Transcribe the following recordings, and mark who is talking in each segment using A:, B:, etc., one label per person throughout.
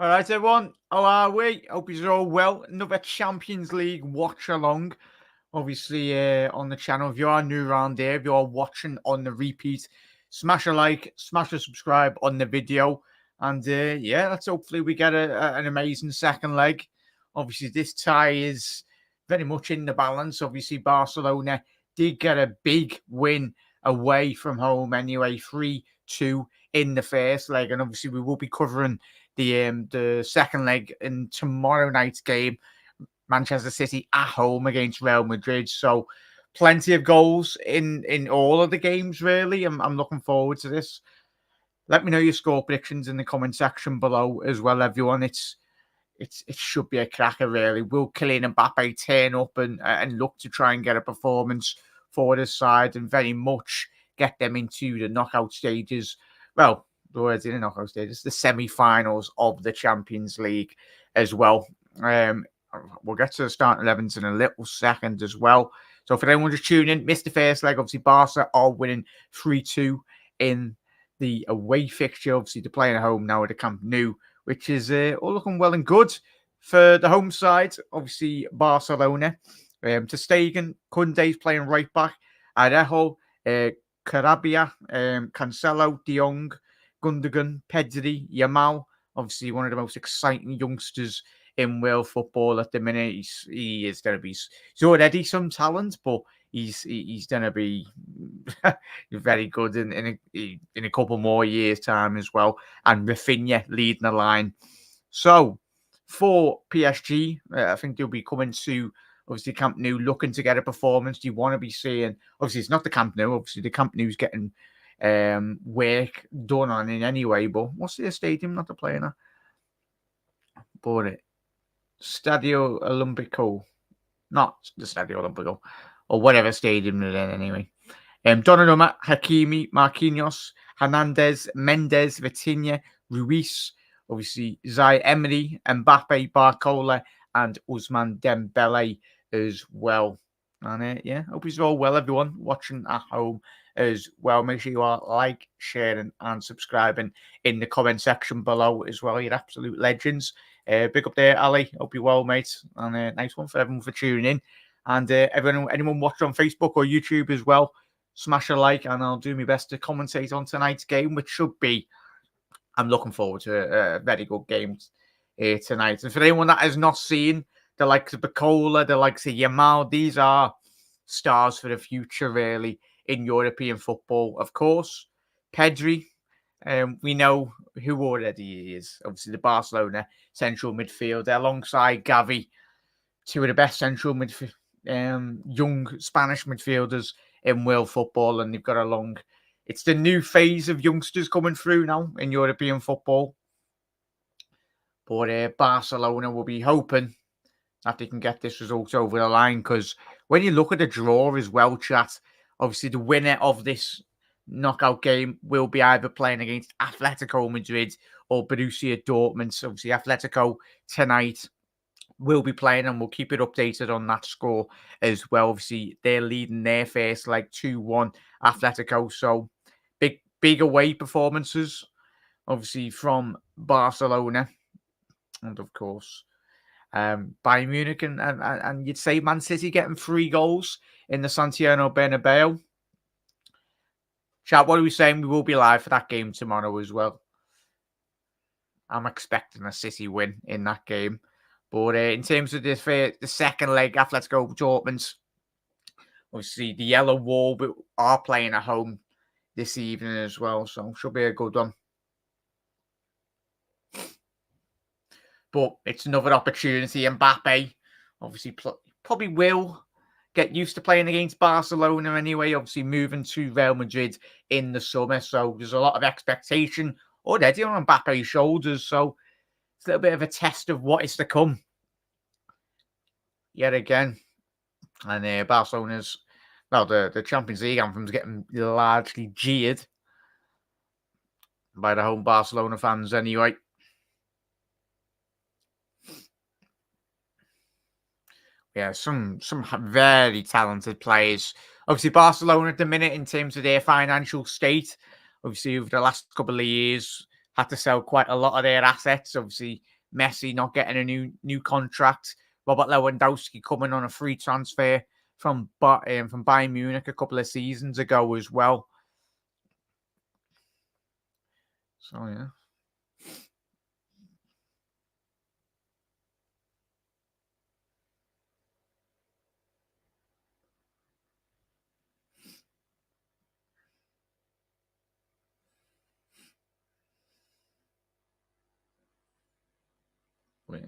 A: All right, everyone. How are we? Hope you're all well. Another Champions League watch along. Obviously, on the channel. If you are new around here, if you're watching on the repeat, smash a like, smash a subscribe on the video. And yeah, let's hopefully we get an amazing second leg. Obviously, this tie is very much in the balance. Obviously, Barcelona did get a big win away from home anyway, 3-2 in the first leg. And obviously, we will be covering the second leg in tomorrow night's game, Manchester City at home against Real Madrid. So plenty of goals in all of the games, really. I'm looking forward to this. Let me know your score predictions in the comment section below as well, everyone. It should be a cracker, really. Will Kylian Mbappe turn up and look to try and get a performance for this side and very much get them into the knockout stages? Well, already in the knockout stages, the semi-finals of the Champions League as well. We'll get to the starting 11s in a little second as well. So for anyone just tuning in, missed the first leg, obviously Barca are winning 3-2 in the away fixture. Obviously they're playing at home now at the Camp Nou, which is all looking well and good for the home side. Obviously Barcelona. Ter Stegen, Koundé's playing right back. Araujo, Carabia, Cancelo, De Jong, Gundogan, Pedri, Yamal. Obviously one of the most exciting youngsters in world football at the minute. He's already some talent, but he's going to be very good in a couple more years' time as well. And Vitinha leading the line. So for PSG, I think they'll be coming to obviously Camp Nou looking to get a performance. You want to be seeing, obviously it's not the Camp Nou. Obviously the Camp Nou's getting work done on it anyway. But what's the stadium not to play in? But it. Stadio Olimpico, not the Stadio Olimpico, or whatever stadium they're in anyway. Donnarumma, Hakimi, Marquinhos, Hernandez, Mendes, Vitinha, Ruiz, obviously Zai Emery, Mbappe, Barcola, and Ousmane Dembele as well. And yeah, hope you're all well, everyone watching at home as well. Make sure you are like, sharing, and subscribing in the comment section below as well. You're absolute legends. Big up there, Ali. Hope you're well, mate. And nice one for everyone for tuning in. And anyone watching on Facebook or YouTube as well, smash a like, and I'll do my best to commentate on tonight's game, which should be, I'm looking forward to a very good game tonight. And for anyone that has not seen the likes of Barcola, the likes of Yamal, these are stars for the future, really, in European football. Of course, Pedri, we know who already he is. Obviously, the Barcelona central midfielder alongside Gavi, two of the best central young Spanish midfielders in world football, and they've got it's the new phase of youngsters coming through now in European football. But Barcelona will be hoping that they can get this result over the line, because when you look at the draw as well, chat, obviously the winner of this knockout game will be either playing against Atletico Madrid or Borussia Dortmund. So obviously Atletico tonight will be playing, and we'll keep it updated on that score as well. Obviously they're leading their first like 2-1 Atletico. So big away performances obviously from Barcelona, and of course Bayern Munich and you'd say Man City getting 3 goals in the Santiago Bernabeu. Chat, what are we saying? We will be live for that game tomorrow as well. I'm expecting a City win in that game. But in terms of the second leg, Atletico Dortmund, obviously the Yellow Wall are playing at home this evening as well. So should be a good one. But it's another opportunity. Mbappe, obviously, probably will get used to playing against Barcelona anyway. Obviously, moving to Real Madrid in the summer. So there's a lot of expectation already on Mbappe's shoulders. So it's a little bit of a test of what is to come yet again. And Barcelona's, well, the Champions League anthem's getting largely jeered by the home Barcelona fans anyway. Yeah, some very talented players. Obviously, Barcelona at the minute in terms of their financial state, obviously over the last couple of years, had to sell quite a lot of their assets. Obviously, Messi not getting a new contract. Robert Lewandowski coming on a free transfer from Bayern Munich a couple of seasons ago as well. So yeah. Yeah.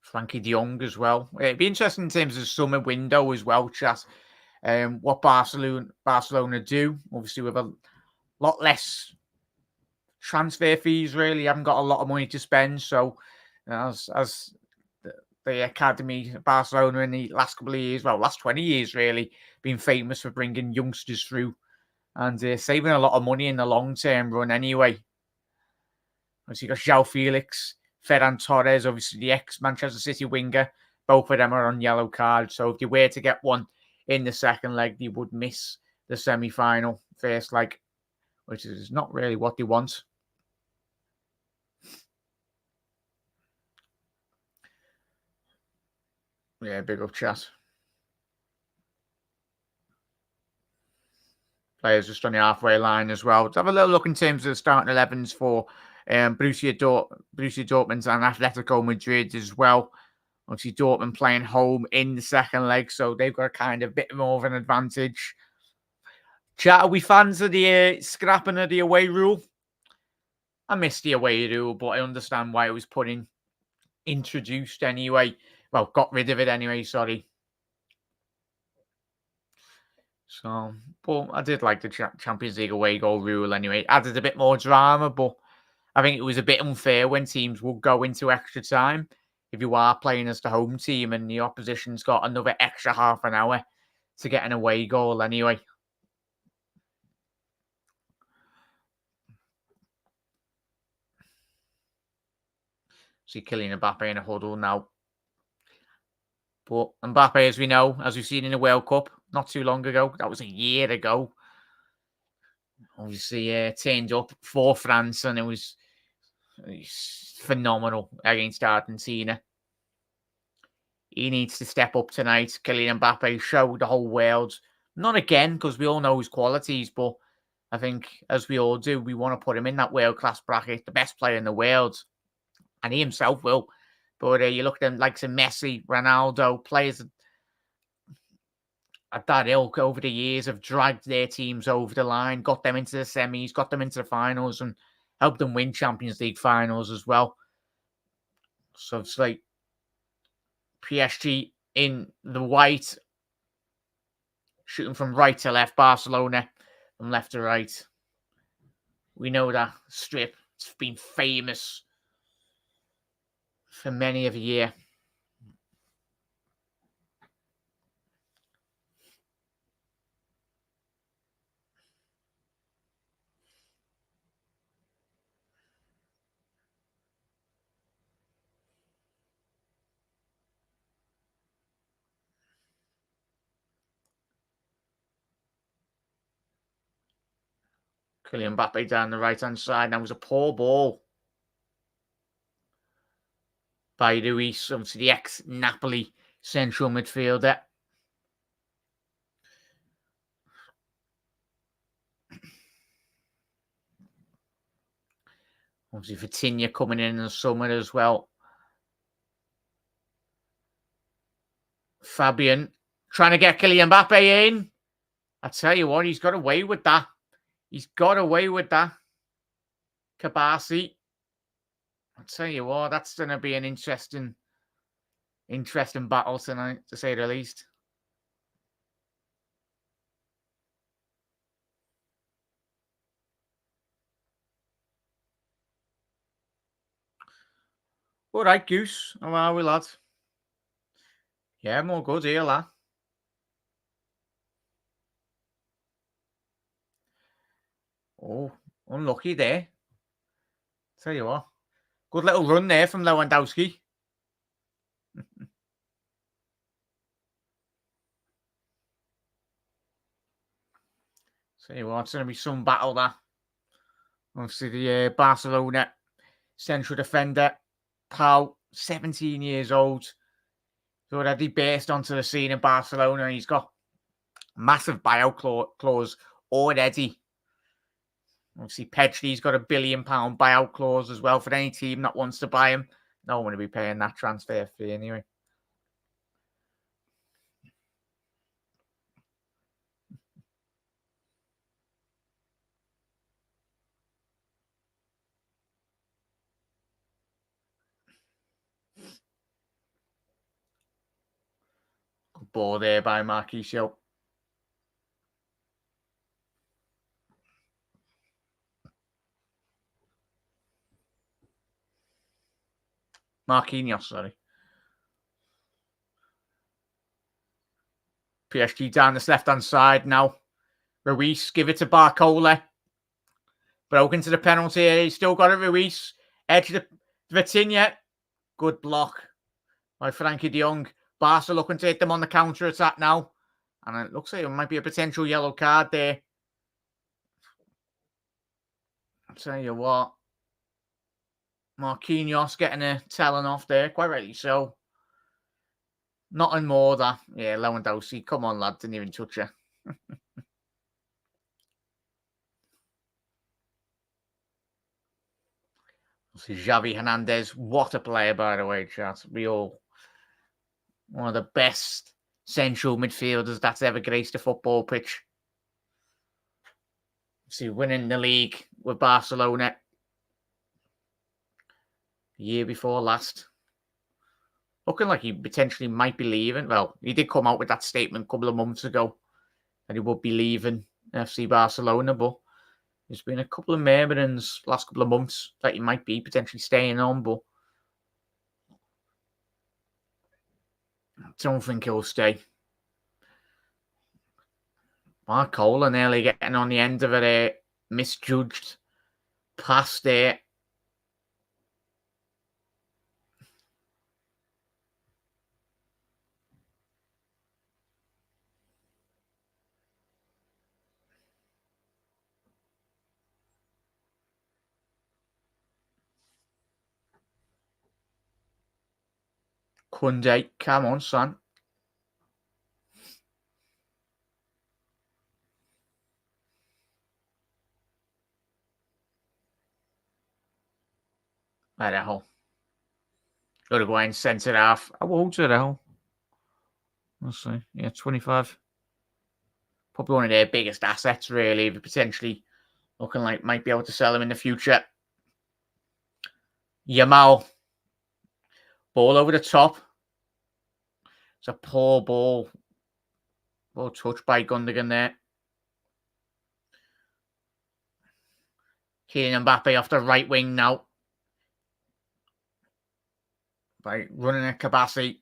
A: Frankie de Jong as well. It'd be interesting in terms of summer window as well, chat. What Barcelona do, obviously with a lot less transfer fees, really. Haven't got a lot of money to spend. So as the academy Barcelona in the last couple of years, well, last 20 years really, been famous for bringing youngsters through and saving a lot of money in the long term run anyway. Obviously, you got João Felix, Ferran Torres, obviously the ex-Manchester City winger. Both of them are on yellow cards. So if you were to get one in the second leg, you would miss the semi-final first leg, which is not really what they want. Yeah, big up chat. Players just on the halfway line as well. Let's have a little look in terms of the starting 11s for Borussia Dortmund and Atletico Madrid as well. Obviously, Dortmund playing home in the second leg, so they've got a kind of bit more of an advantage. Chat, are we fans of the scrapping of the away rule? I miss the away rule, but I understand why it was introduced anyway. Well, got rid of it anyway, sorry. So, but I did like the Champions League away goal rule anyway. Added a bit more drama, but I think it was a bit unfair when teams will go into extra time if you are playing as the home team and the opposition's got another extra half an hour to get an away goal anyway. See Kylian Mbappe in a huddle now. But Mbappe, as we know, as we've seen in the World Cup not too long ago, that was a year ago, obviously turned up for France and it was phenomenal against Argentina. He needs to step up tonight. Kylian Mbappe, show the whole world. Not again, because we all know his qualities, but I think, as we all do, we want to put him in that world-class bracket, the best player in the world. And he himself will. But you look at them like some Messi, Ronaldo, players at that ilk over the years have dragged their teams over the line, got them into the semis, got them into the finals, and helped them win Champions League finals as well. So it's like PSG in the white, shooting from right to left, Barcelona from left to right. We know that strip. It's been famous for many of a year. Kylian Mbappe down the right-hand side. That was a poor ball by Luis, obviously the ex-Napoli central midfielder. Obviously Vitinha coming in the summer as well. Fabian trying to get Kylian Mbappe in. I tell you what, he's got away with that. He's got away with that. Kabasi. I tell you what, that's going to be an interesting battle tonight, to say the least. All right, Goose. How are we, lad? Yeah, more good here, lad. Oh, unlucky there. Tell you what. Good little run there from Lewandowski. Tell you what, it's going to be some battle, that. Obviously, the Barcelona central defender, Pau, 17 years old. He's already burst onto the scene in Barcelona. He's got massive buyout clause already. Obviously, PSG has got £1 billion buyout clause as well for any team that wants to buy him. No one will be paying that transfer fee anyway. Good ball there by Marquinhos. Marquinhos, sorry. PSG down this left-hand side now. Ruiz, give it to Barcola. Broken to the penalty area. He's still got it, Ruiz. Edge to Vitinha. Good block by Frankie de Jong. Barca looking to hit them on the counter-attack now. And it looks like it might be a potential yellow card there. I'll tell you what. Marquinhos getting a telling off there. Quite rightly so. Nothing more that. Yeah, Lewandowski. Come on, lad. Didn't even touch you. Xavi Hernandez. What a player, by the way, chat. One of the best central midfielders that's ever graced a football pitch. See, winning the league with Barcelona the year before last. Looking like he potentially might be leaving. Well, he did come out with that statement a couple of months ago that he would be leaving FC Barcelona, but there's been a couple of murmurings last couple of months that he might be potentially staying on, but I don't think he'll stay. Mark Cola nearly getting on the end of a misjudged pass there. Kunde, come on, son. Araujo. Got to go in centre half. How old's Araujo? Let's see. Yeah, 25. Probably one of their biggest assets, really. Potentially looking like might be able to sell him in the future. Yamal. Ball over the top. It's a poor ball. Well touched by Gundogan there. Kylian Mbappe off the right wing now. By running at Kabassi.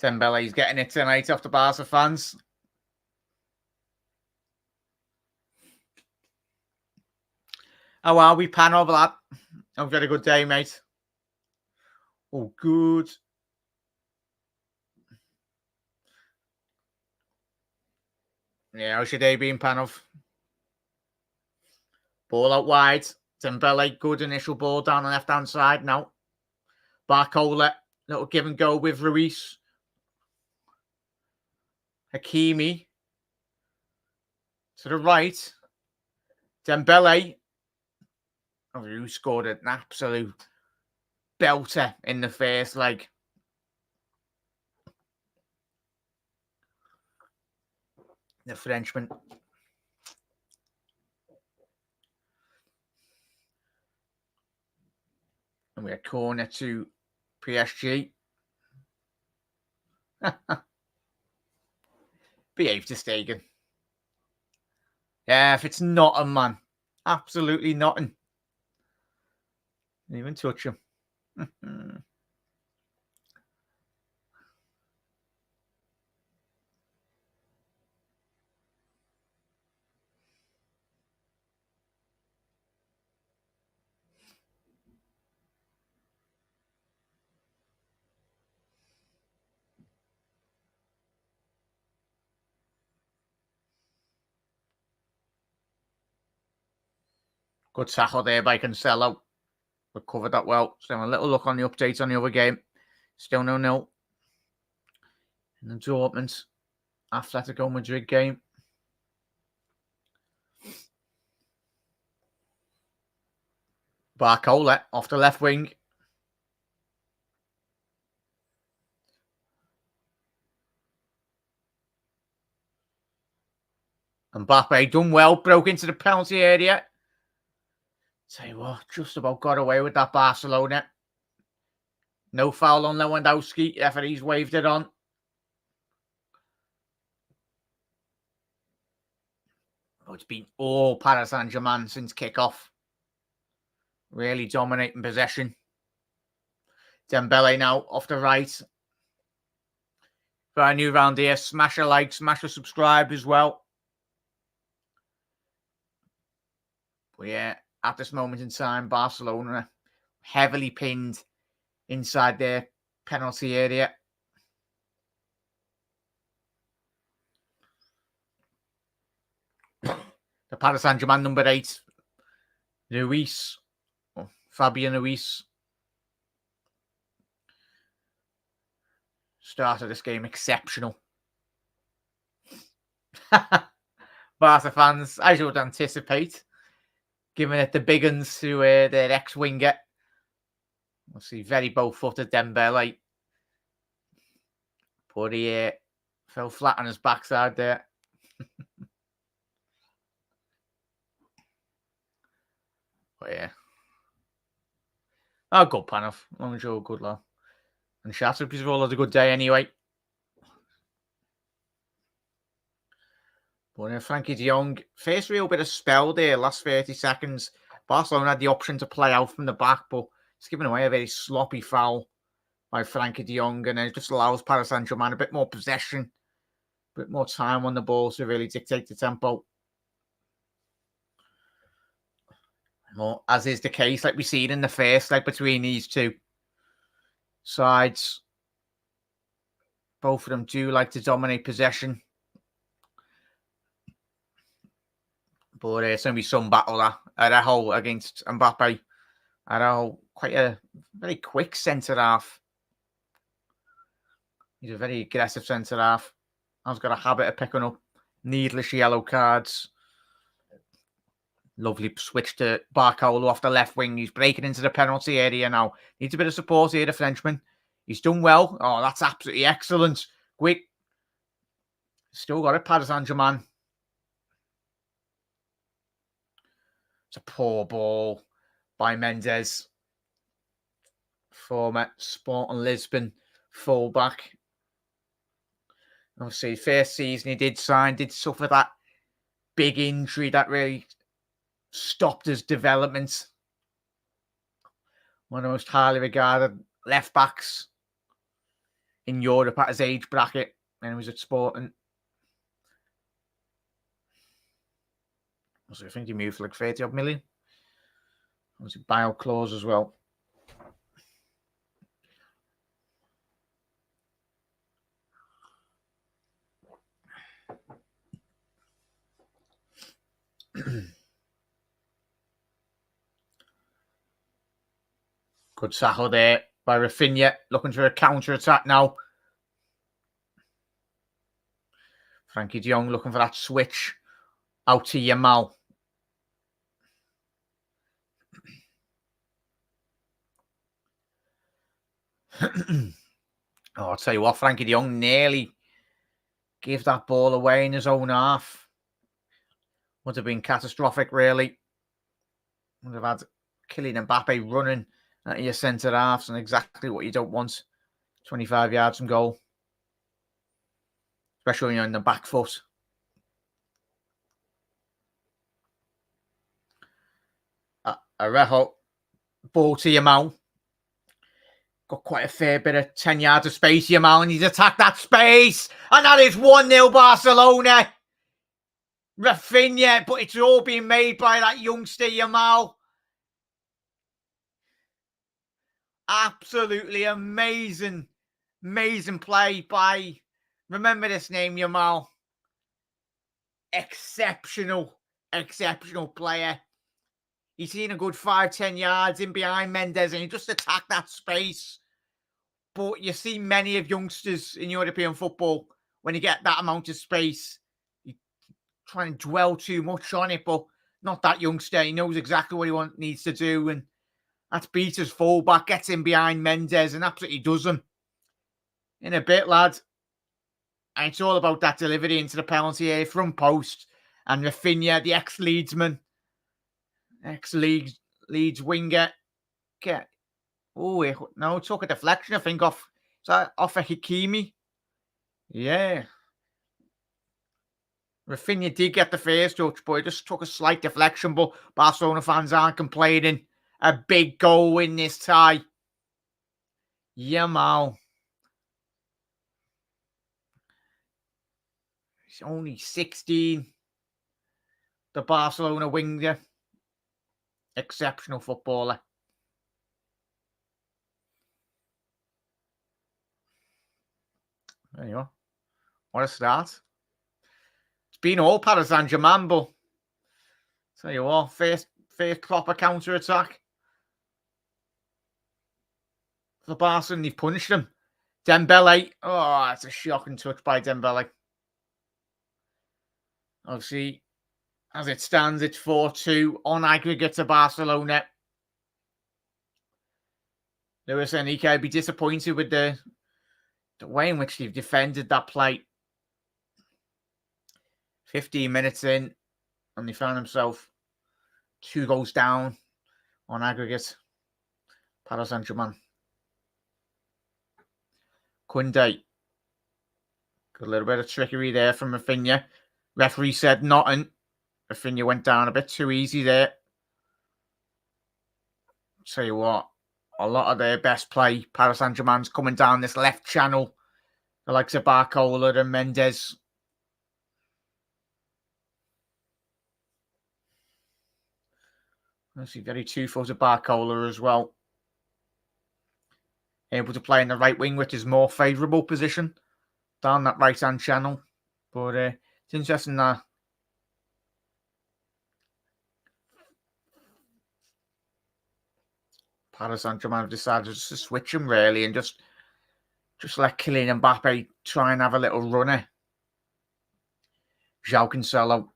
A: Dembele's getting it tonight off the Barca fans. How are we, pan over that? I've got a good day, mate. Oh, good. Yeah, how's your day been, Panov? Ball out wide. Dembele, good initial ball down the left-hand side now. Barcola, little give and go with Ruiz. Hakimi. To the right. Dembele. Oh, who scored an absolute belter in the first leg. The Frenchman. And we had corner to PSG. Behave to Stegen. Yeah, if it's not a man. Absolutely nothing. Didn't even touch him. Good tackle there by Cancelo. Recovered that well. So a little look on the updates on the other game. Still 0-0. In the Dortmund Atletico Madrid game. Barcola off the left wing. Mbappe done well, broke into the penalty area. Tell you what, just about got away with that Barcelona. No foul on Lewandowski. Referee's waved it on. Oh, it's been all Paris Saint-Germain since kickoff. Really dominating possession. Dembele now off the right. Brand new round here. Smash a like, smash a subscribe as well. But yeah, at this moment in time, Barcelona heavily pinned inside their penalty area. The Paris Saint-Germain number 8, Ruiz, Fabian Ruiz, started this game exceptional. Barca fans, as you would anticipate, giving it the big uns to their ex-winger. We'll see, very bow-footed Dembele. But he fell flat on his backside there. But yeah. Oh, good pan off. Long as you're a good lad. And Shattered, because all had a good day anyway. But Frankie de Jong, first real bit of spell there, last 30 seconds. Barcelona had the option to play out from the back, but it's given away a very sloppy foul by Frankie de Jong, and it just allows Paris Saint-Germain a bit more possession, a bit more time on the ball to really dictate the tempo. Well, as is the case, like we see it in the first leg between these two sides. Both of them do like to dominate possession. But it's going to be some battle there. Araujo against Mbappe. Araujo, quite a very quick centre-half. He's a very aggressive centre-half. Has got a habit of picking up needless yellow cards. Lovely switch to Barcola off the left wing. He's breaking into the penalty area now. Needs a bit of support here, the Frenchman. He's done well. Oh, that's absolutely excellent. Quick. Still got it, Paris Saint-Germain. It's a poor ball by Mendes. Former Sporting Lisbon fullback. Obviously, first season he did suffer that big injury that really stopped his development. One of the most highly regarded left backs in Europe at his age bracket, and he was at Sporting. So I think he moved for like 30 odd million. Was it buyout clause as well? Good tackle there by Vitinha, looking for a counter-attack now. Frankie de Jong looking for that switch out to Yamal. I'll tell you what, Frankie de Jong nearly gave that ball away in his own half. Would have been catastrophic, really. Would have had Kylian Mbappe running at your centre-halves, and exactly what you don't want. 25 yards from goal. Especially when you're in the back foot. Araujo, ball to Yamal. Got quite a fair bit of 10 yards of space, Yamal, and he's attacked that space. And that is 1-0 Barcelona. Vitinha, but it's all being made by that youngster, Yamal. Absolutely amazing, amazing play by, remember this name, Yamal. Exceptional, exceptional player. He's seen a good 5-10 yards in behind Mendes and he just attacked that space. But you see many of youngsters in European football, when you get that amount of space, you try and dwell too much on it, but not that youngster. He knows exactly what he needs to do, and that's Peter's fullback, gets in behind Mendes and absolutely does him. In a bit, lad. And it's all about that delivery into the penalty area from post. And Vitinha, the ex-Leedsman, ex-Leeds winger, get. Oh, no, it took a deflection, I think, off a Hakimi. Yeah. Vitinha did get the first touch, but it just took a slight deflection. But Barcelona fans aren't complaining. A big goal in this tie. Yeah, man. He's only 16. The Barcelona winger. Exceptional footballer. There you are. What a start. It's been all Paris Saint-Germain, but tell you what, first proper counter-attack for Barca, and they've punished them. Dembele, oh, that's a shocking touch by Dembele. Obviously, as it stands, it's 4-2 on aggregate to Barcelona. Luis Enrique would be disappointed with the way in which they've defended that play. 15 minutes in, and they found themselves 2 goals down on aggregate. Paris Saint-Germain. Koundé. Got a little bit of trickery there from Vitinha. Referee said nothing. Vitinha went down a bit too easy there. Tell you what, a lot of their best play, Paris Saint-Germain's coming down this left channel. The likes of Barcola and Mendes. Obviously, very two-footed Barcola as well. Able to play in the right wing, which is more favourable position down that right-hand channel. But it's interesting that Paris Saint-Germain have decided just to switch him really and just let Kylian Mbappe try and have a little runner. João Cancelo.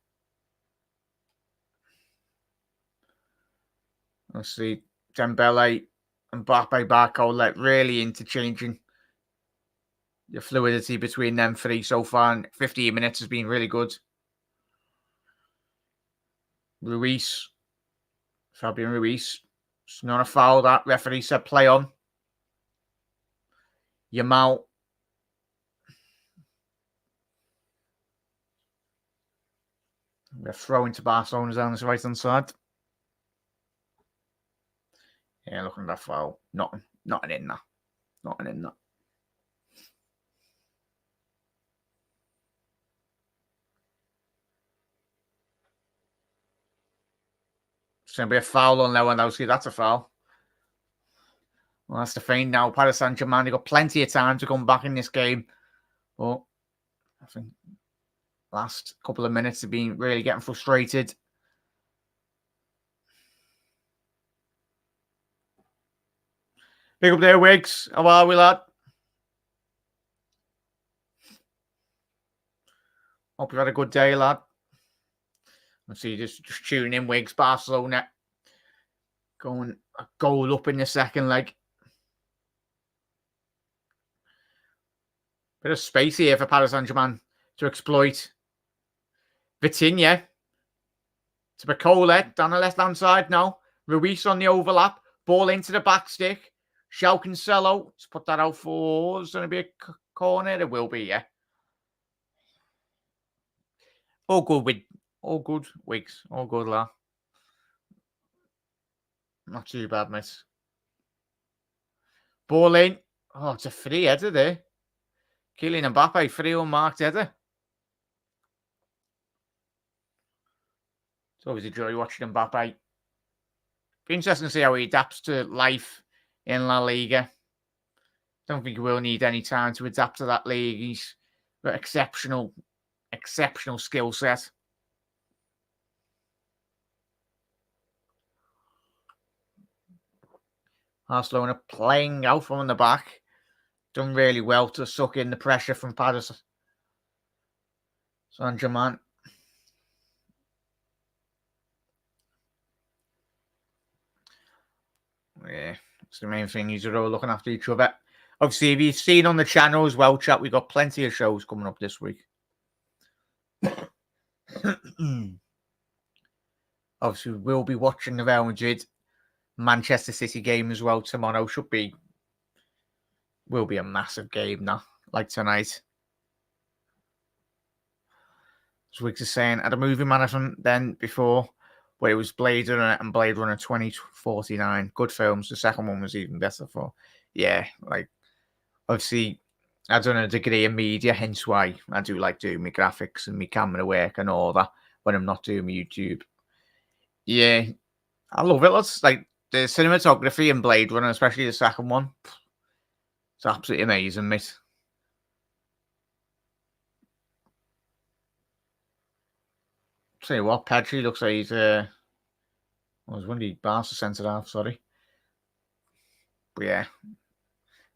A: Obviously, Dembele, Mbappe, Barcola really interchanging. The fluidity between them three so far in 15 minutes has been really good. Fabian Ruiz. It's not a foul, that referee said play on. Yamal. They're throwing to Barcelona down this right-hand side. Yeah, looking at that foul. Nothing in there. Nothing in there. It's going to be a foul on Lewandowski. That's a foul. Well, that's the thing now. Paris Saint-Germain, they've got plenty of time to come back in this game. But I think last couple of minutes have been really getting frustrated. Big up there, Wiggs. How are we, lad? Hope you've had a good day, lad. Let's see, just tuning in, Wiggs. Barcelona going a goal up in the second leg. Bit of space here for Paris Saint-Germain to exploit. Vitinha to Barcola down the left-hand side now. Ruiz on the overlap. Ball into the back stick. João Cancelo. Let's put that out for... Is there going to be a corner? There will be, yeah. All good, Wiggs. All good, lad. Not too bad, mate. Ball in. Oh, it's a free header there. Kylian Mbappe, free unmarked header. It's always a joy watching Mbappe. Be interesting to see how he adapts to life in La Liga. Don't think he will need any time to adapt to that league. He's got exceptional skill set. Barcelona playing out from the back. Done really well to suck in the pressure from Paris Saint-Germain. Yeah, it's the main thing. You're all looking after each other. Obviously, if you've seen on the channel as well, chat, we've got plenty of shows coming up this week. Obviously, we'll be watching the Real Madrid Manchester City game as well tomorrow. Will be a massive game now, like tonight. As Wiggs is saying, at a movie marathon then before, where it was Blade Runner and Blade Runner 2049. Good films. The second one was even better for. Yeah, like, obviously, I've done a degree in media, hence why I do like doing my graphics and my camera work and all that when I'm not doing my YouTube. Yeah, I love it. It's like the cinematography in Blade Runner, especially the second one. It's absolutely amazing, mate. Tell you what, Pedri looks like he's I was wondering Barca centre half, sorry. But yeah.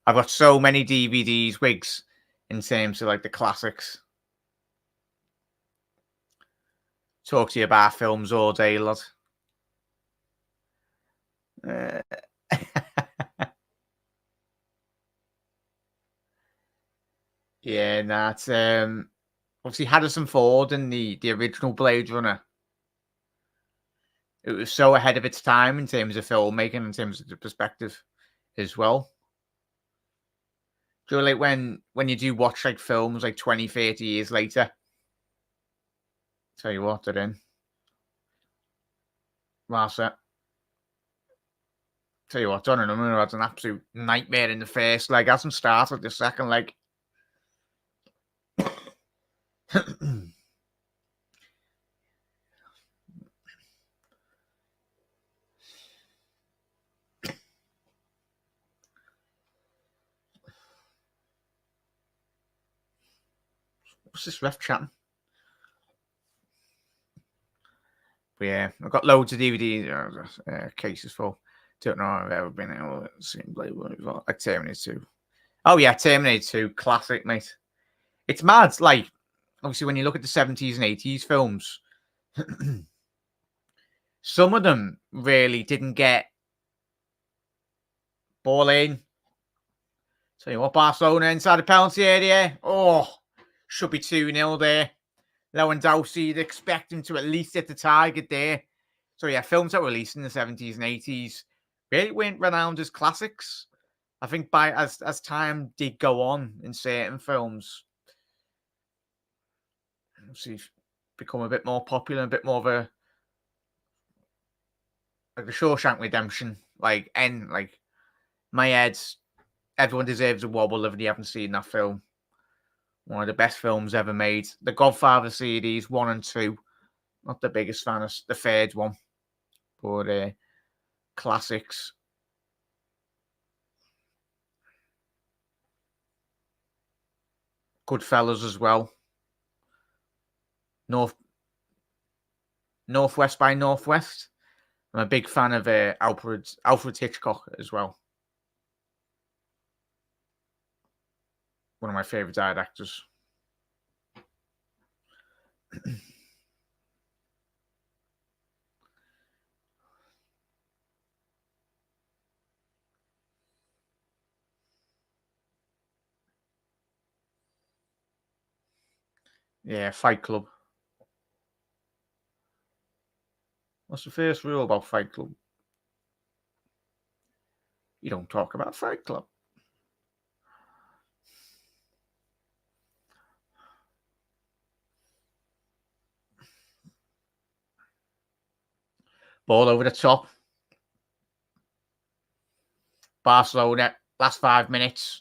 A: I've got so many DVDs, Wigs, in terms of like the classics. Talk to you about films all day, lad. Yeah, that's obviously Harrison Ford in the original Blade Runner. It was so ahead of its time in terms of filmmaking, in terms of the perspective as well. Do you know, like when you do watch like films like 20, 30 years later? Tell you what, they're in. Marcia. Tell you what, Donnarumma had an absolute nightmare in the first leg. Hasn't started the second leg. What's this ref chatting? But yeah, I've got loads of DVDs, cases full. Don't know if I've ever been able to see Blade Runner before. Like Terminator 2. Oh yeah, Terminator 2, classic, mate. It's mad. Like, obviously, when you look at the 70s and 80s films, some of them really didn't get ball in. Tell you what, Barcelona inside the penalty area. Oh, should be 2-0 there. Lewandowski, you'd expect him to at least hit the target there. So yeah, films that were released in the 70s and 80s really weren't renowned as classics. I think as time did go on in certain films, obviously become a bit more popular, a bit more of a like the Shawshank Redemption, like my head's Everyone Deserves a Wobble if you haven't seen that film. One of the best films ever made. The Godfather series 1 and 2. Not the biggest fan of the third one, but classics. Goodfellas as well. Northwest by Northwest. I'm a big fan of Alfred Hitchcock as well. One of my favourite directors. Yeah, Fight Club. What's the first rule about Fight Club? You don't talk about Fight Club. Ball over the top. Barcelona, last 5 minutes.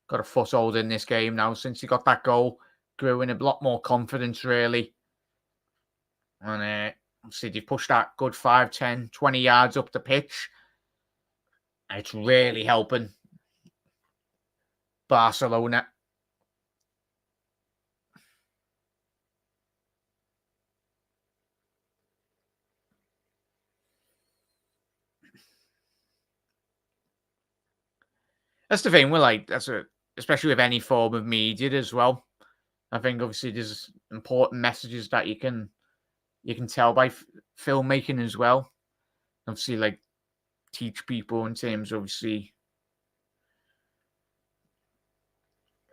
A: Got a foothold in this game now since he got that goal. Grew in a lot more confidence, really. And obviously, they pushed that good 5, 10, 20 yards up the pitch. And it's really helping Barcelona. That's the thing. We're like especially with any form of media as well. I think obviously there's important messages that you can tell by filmmaking as well. Obviously, like teach people in terms of obviously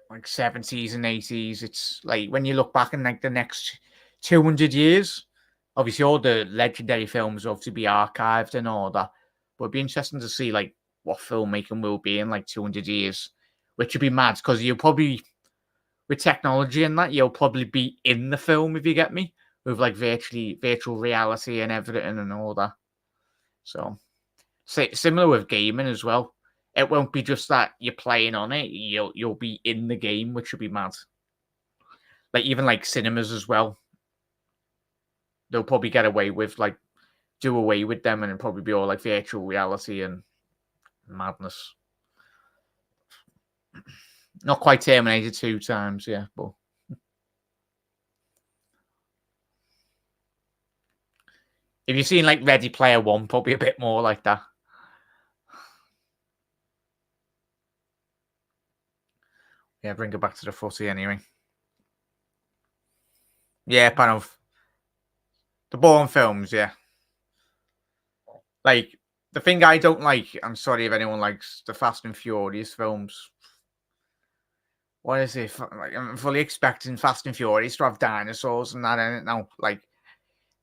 A: like 70s and 80s. It's like when you look back in like the next 200 years, obviously all the legendary films will obviously be archived and all that. But it'd be interesting to see like what filmmaking will be in like 200 years, which would be mad because you'll probably, with technology and that, you'll probably be in the film if you get me, with like virtual reality and everything and all that. So, similar with gaming as well. It won't be just that you're playing on it; you'll be in the game, which would be mad. Like even like cinemas as well, they'll probably get away with like do away with them, and it'll probably be all like virtual reality and madness. Not quite Terminator 2 times, yeah, but if you've seen like Ready Player One, probably a bit more like that. Yeah, bring it back to the footy anyway. Yeah, kind of the Bourne films, yeah. Like the thing I don't like, I'm sorry if anyone likes the Fast and Furious films. What is it? Like I'm fully expecting Fast and Furious to have dinosaurs and that in it now. Like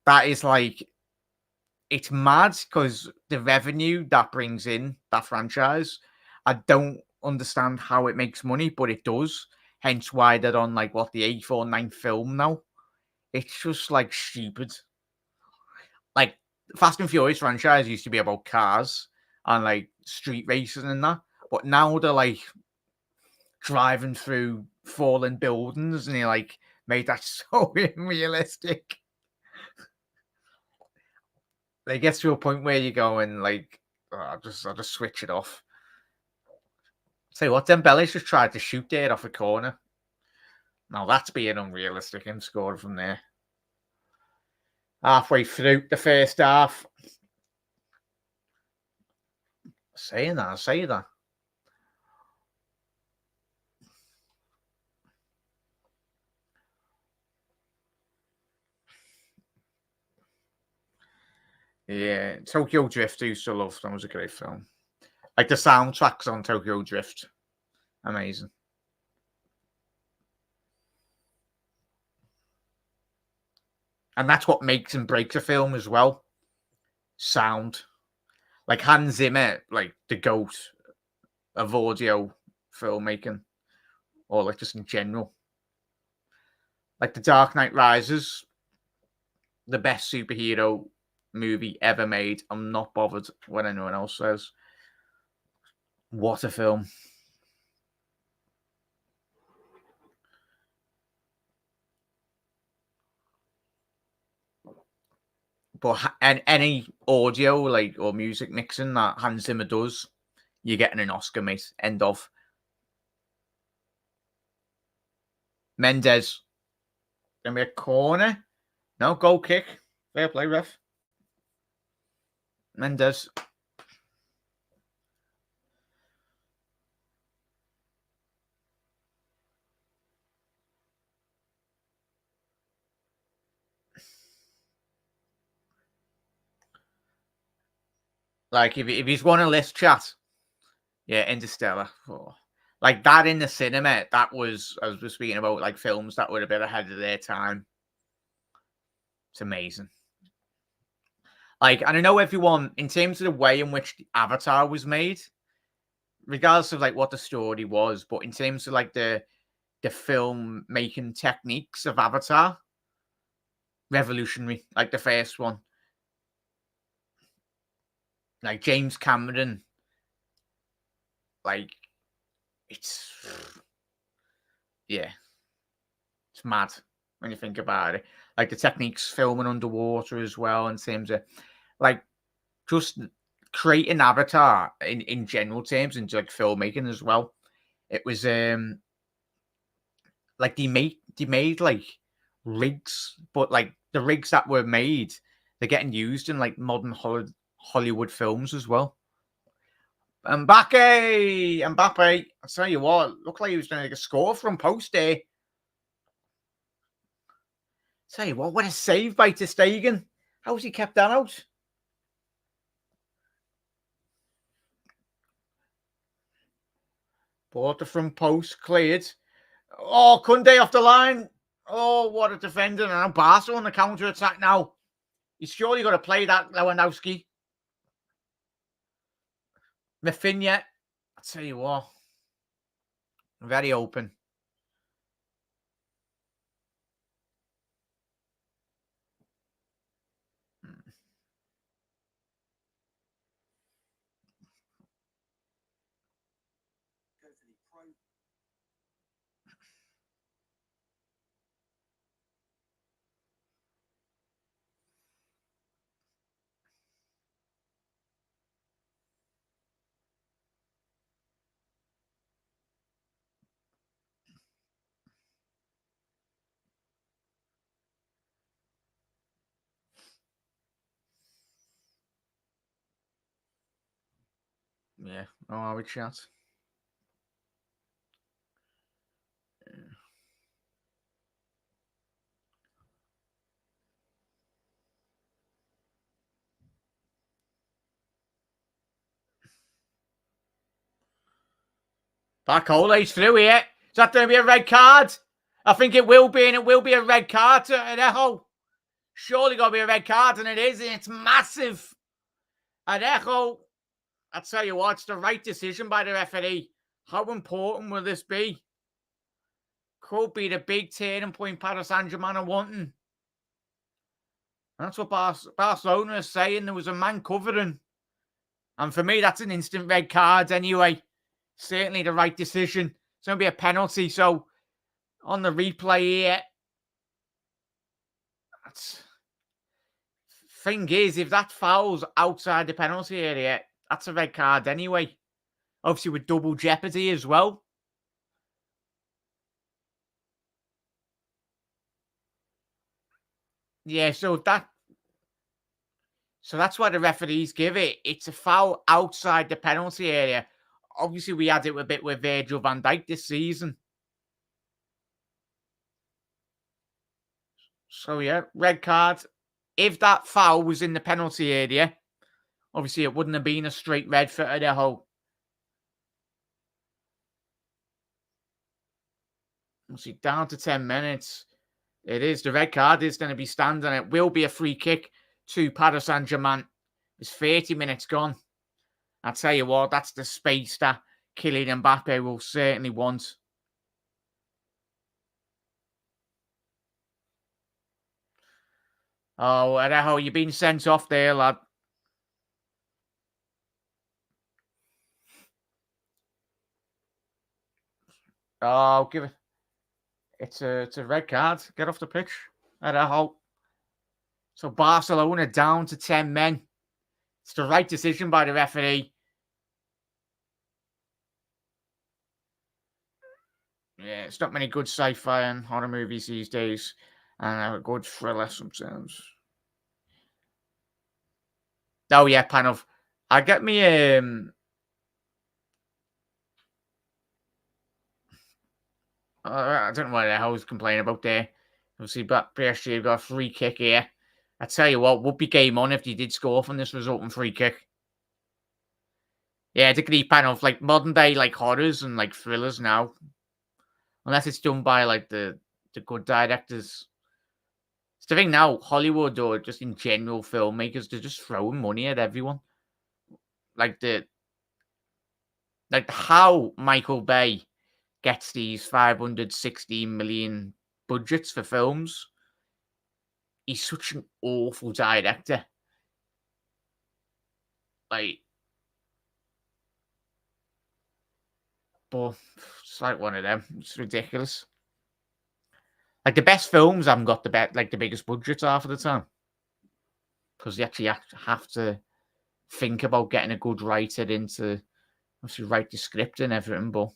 A: that is like it's mad because the revenue that brings in that franchise, I don't understand how it makes money, but it does. Hence why they're on like what the 8th or 9th film now. It's just like stupid. Like Fast and Furious franchise used to be about cars and like street racing and that, but now they're like driving through fallen buildings and they like made that so unrealistic. They get to a point where you go and like, oh, I'll just switch it off. Say what, Dembele's just tried to shoot there off a corner. Now that's being unrealistic and scored from there. Halfway through the first half. Say that. Yeah, Tokyo Drift I used to love. That was a great film. Like the soundtracks on Tokyo Drift. Amazing. And that's what makes and breaks a film as well. Sound. Like Hans Zimmer, like the goat of audio filmmaking. Or like just in general. Like The Dark Knight Rises, the best superhero movie ever made. I'm not bothered what anyone else says. What a film. But and any audio like or music mixing that Hans Zimmer does, you're getting an Oscar, mate. End of. Mendes. Gonna be a corner. No, goal kick. Fair play, ref. Mendes. Like if he's won a list chat, yeah, Interstellar. Oh. Like that in the cinema, that was I was speaking about like films that were a bit ahead of their time. It's amazing. Like, and I know everyone, in terms of the way in which the Avatar was made, regardless of like what the story was, but in terms of like the film making techniques of Avatar, revolutionary. Like the first one, like James Cameron, like it's yeah, it's mad when you think about it. Like the techniques filming underwater as well, in terms of like just creating Avatar in general terms and like filmmaking as well. It was like they made like rigs, but like the rigs that were made, they're getting used in like modern Hollywood films as well. Mbappe. I tell you what, looked like he was going to get a score from post there. Tell you what a save by ter Stegen. How's he kept that out? Bought the front post, cleared. Oh, Kunde off the line. Oh, what a defender. And now Barca on the counter-attack now. He's surely got to play that, Lewandowski. Vitinha. I tell you what. Very open. Yeah, no, I would chat. Barcola's through here. Is that going to be a red card? I think it will be, and it will be a red card to Araujo. Surely got to be a red card, and it is, and it's massive. Araujo, I tell you what, it's the right decision by the referee. How important will this be? Could be the big turning point Paris Saint-Germain are wanting. That's what Barcelona is saying. There was a man covering. And for me, that's an instant red card anyway. Certainly the right decision. It's going to be a penalty. So, on the replay here, thing is, if that foul's outside the penalty area, that's a red card anyway. Obviously, with double jeopardy as well. Yeah, so that's why the referees give it. It's a foul outside the penalty area. Obviously, we had it a bit with Virgil van Dijk this season. So, yeah, red card. If that foul was in the penalty area, obviously it wouldn't have been a straight red for Araujo. See, down to 10 minutes. It is. The red card is going to be standing. It will be a free kick to Paris Saint-Germain. It's 30 minutes gone. I tell you what, that's the space that Kylian Mbappe will certainly want. Oh, Araujo, you've been sent off there, lad. Oh, give it. It's a red card. Get off the pitch. Araujo. So Barcelona down to 10 men. It's the right decision by the referee. Yeah, it's not many good sci-fi and horror movies these days. And a good thriller sometimes. Oh, yeah, kind of. I get me... I don't know what the hell I was complaining about there. Obviously, but PSG got a free kick here. I tell you what, would be game on if they did score from this resulting free kick. Yeah, they could be kind of like modern day like horrors and like thrillers now. Unless it's done by like the good directors. It's the thing now, Hollywood or just in general filmmakers, they're just throwing money at everyone. Like how Michael Bay gets these 516 million budgets for films. He's such an awful director. Like, but it's like one of them. It's ridiculous. Like the best films haven't got the biggest budgets half of the time because they actually have to think about getting a good writer in to obviously write the script and everything. But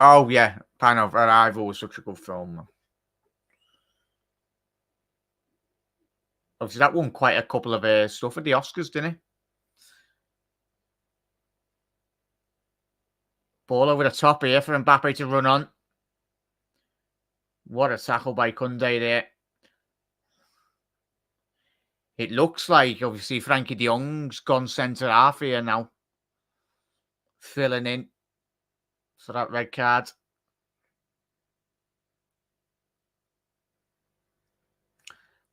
A: oh yeah, kind of. Araujo was such a good film. Obviously, that won quite a couple of stuff at the Oscars, didn't it? Ball over the top here for Mbappe to run on. What a tackle by Koundé there. It looks like, obviously, Frankie de Jong's gone centre half here now. Filling in for that red card.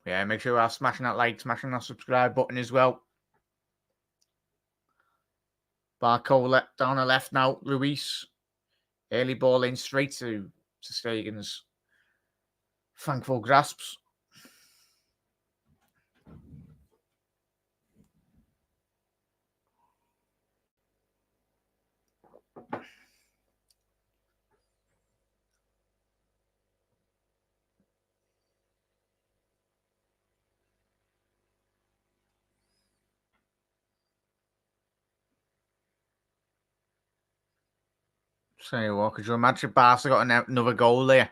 A: Yeah, make sure you are smashing that like, smashing that subscribe button as well. Barcola down the left now. Luis. Early ball in straight to Stegen's thankful grasps. So what, could you imagine Barca got another goal there?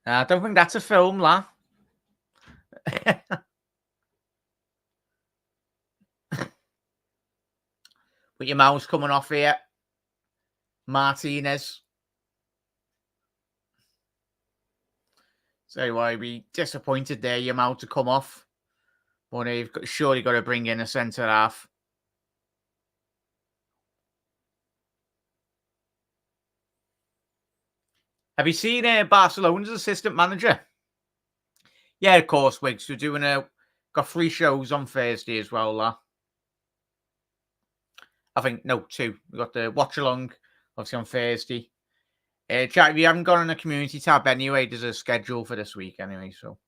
A: I don't think that's a film, la. With your mouse coming off here. Martinez. So why be disappointed there, your mouth to come off. But you've surely got to bring in a centre half. Have you seen Barcelona's assistant manager? Yeah, of course, Wiggs. We're doing got 3 shows on Thursday as well, la. I think, no, 2. We've got the Watchalong, obviously, on Thursday. Chat, if you haven't gone on the community tab anyway, there's a schedule for this week anyway, so.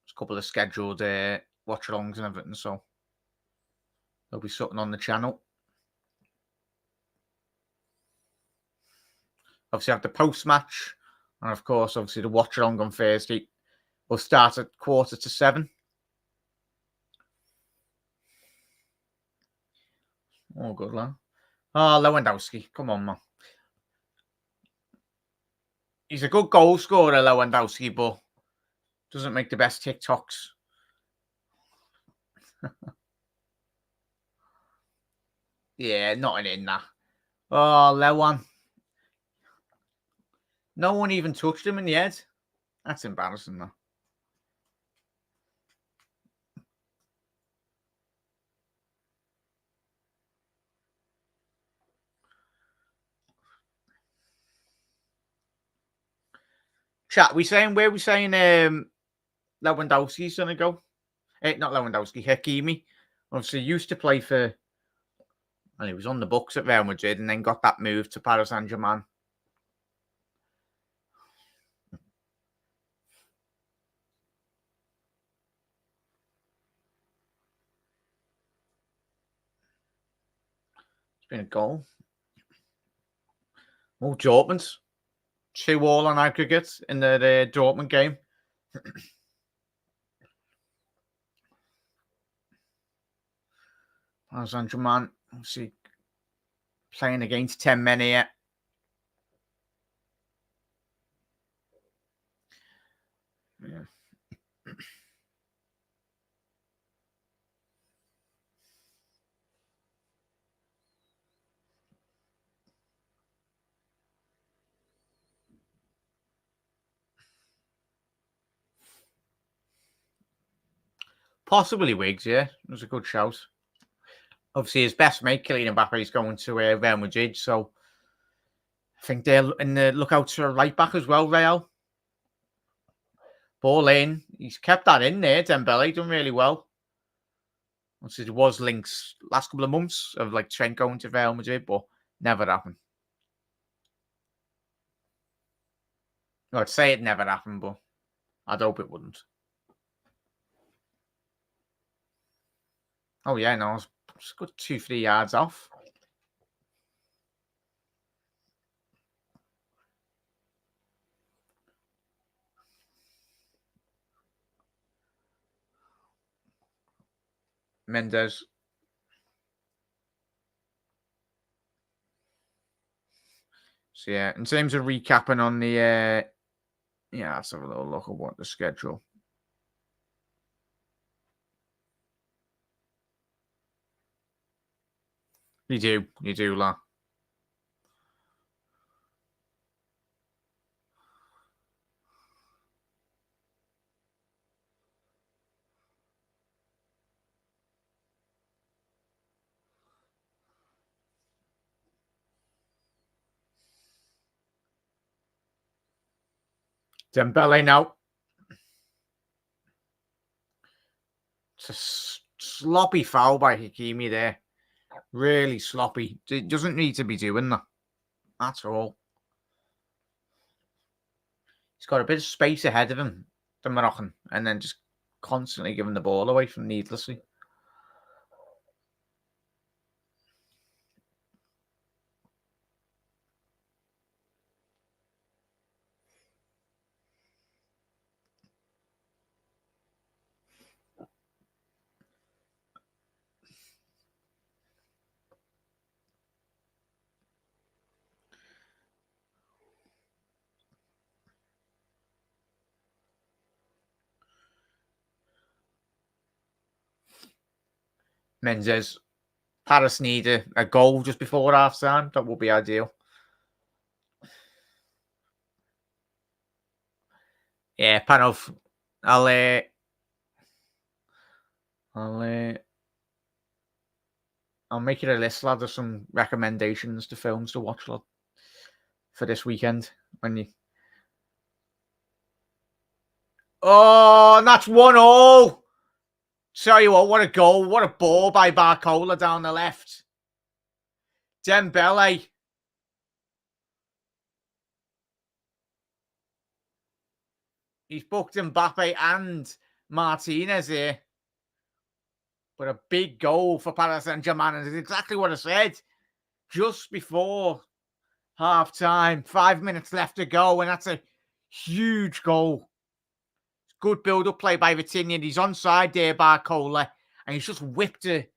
A: There's a couple of scheduled Watchalongs and everything, so. There'll be something on the channel. Obviously, have the post-match. And, of course, obviously, the Watchalong on Thursday. We'll start at 6:45. Oh, good, lad. Oh, Lewandowski. Come on, man. He's a good goal scorer, Lewandowski, but doesn't make the best TikToks. Yeah, not in that. Oh, Lewan. No one even touched him in the head. That's embarrassing, though. Chat, where we saying Lewandowski's going to go? Not Lewandowski, Hakimi. Obviously, used to play for... Well, he was on the books at Real Madrid and then got that move to Paris Saint-Germain. It's been a goal. Oh, Dortmund. 2-2 on aggregate in the Dortmund game. Paris Saint-Germain, obviously, playing against 10 men here. Yeah. Possibly Wiggs, yeah. It was a good shout. Obviously, his best mate, Kylian Mbappe, is going to Real Madrid, so I think they're in the lookout for a right back as well, Real. Ball in. He's kept that in there, Dembele, done really well. Obviously, there was links last couple of months of like Trent going to Real Madrid, but never happened. I'd say it never happened, but I'd hope it wouldn't. Oh, yeah, no, it's a good 2-3 yards off. Mendes. So yeah, in terms of recapping on the yeah, let's have a little look at what the schedule. You do, lad. Dembele now. It's a sloppy foul by Hakimi there. Really sloppy. It doesn't need to be doing that at all. He's got a bit of space ahead of him, the Moroccan, and then just constantly giving the ball away from needlessly. Menzies. Paris need a goal just before half time. That would be ideal. Yeah, Panov. I'll make it a list, lad, of some recommendations to films to watch, lad, for this weekend. When you and that's 1-1. Tell you what a goal. What a ball by Barcola down the left. Dembele. He's booked Mbappe and Martinez here. But a big goal for Paris Saint-Germain. And it's exactly what I said. Just before half-time. 5 minutes left to go. And that's a huge goal. Good build-up play by Vitinha. He's onside there, Barcola. And he's just whipped a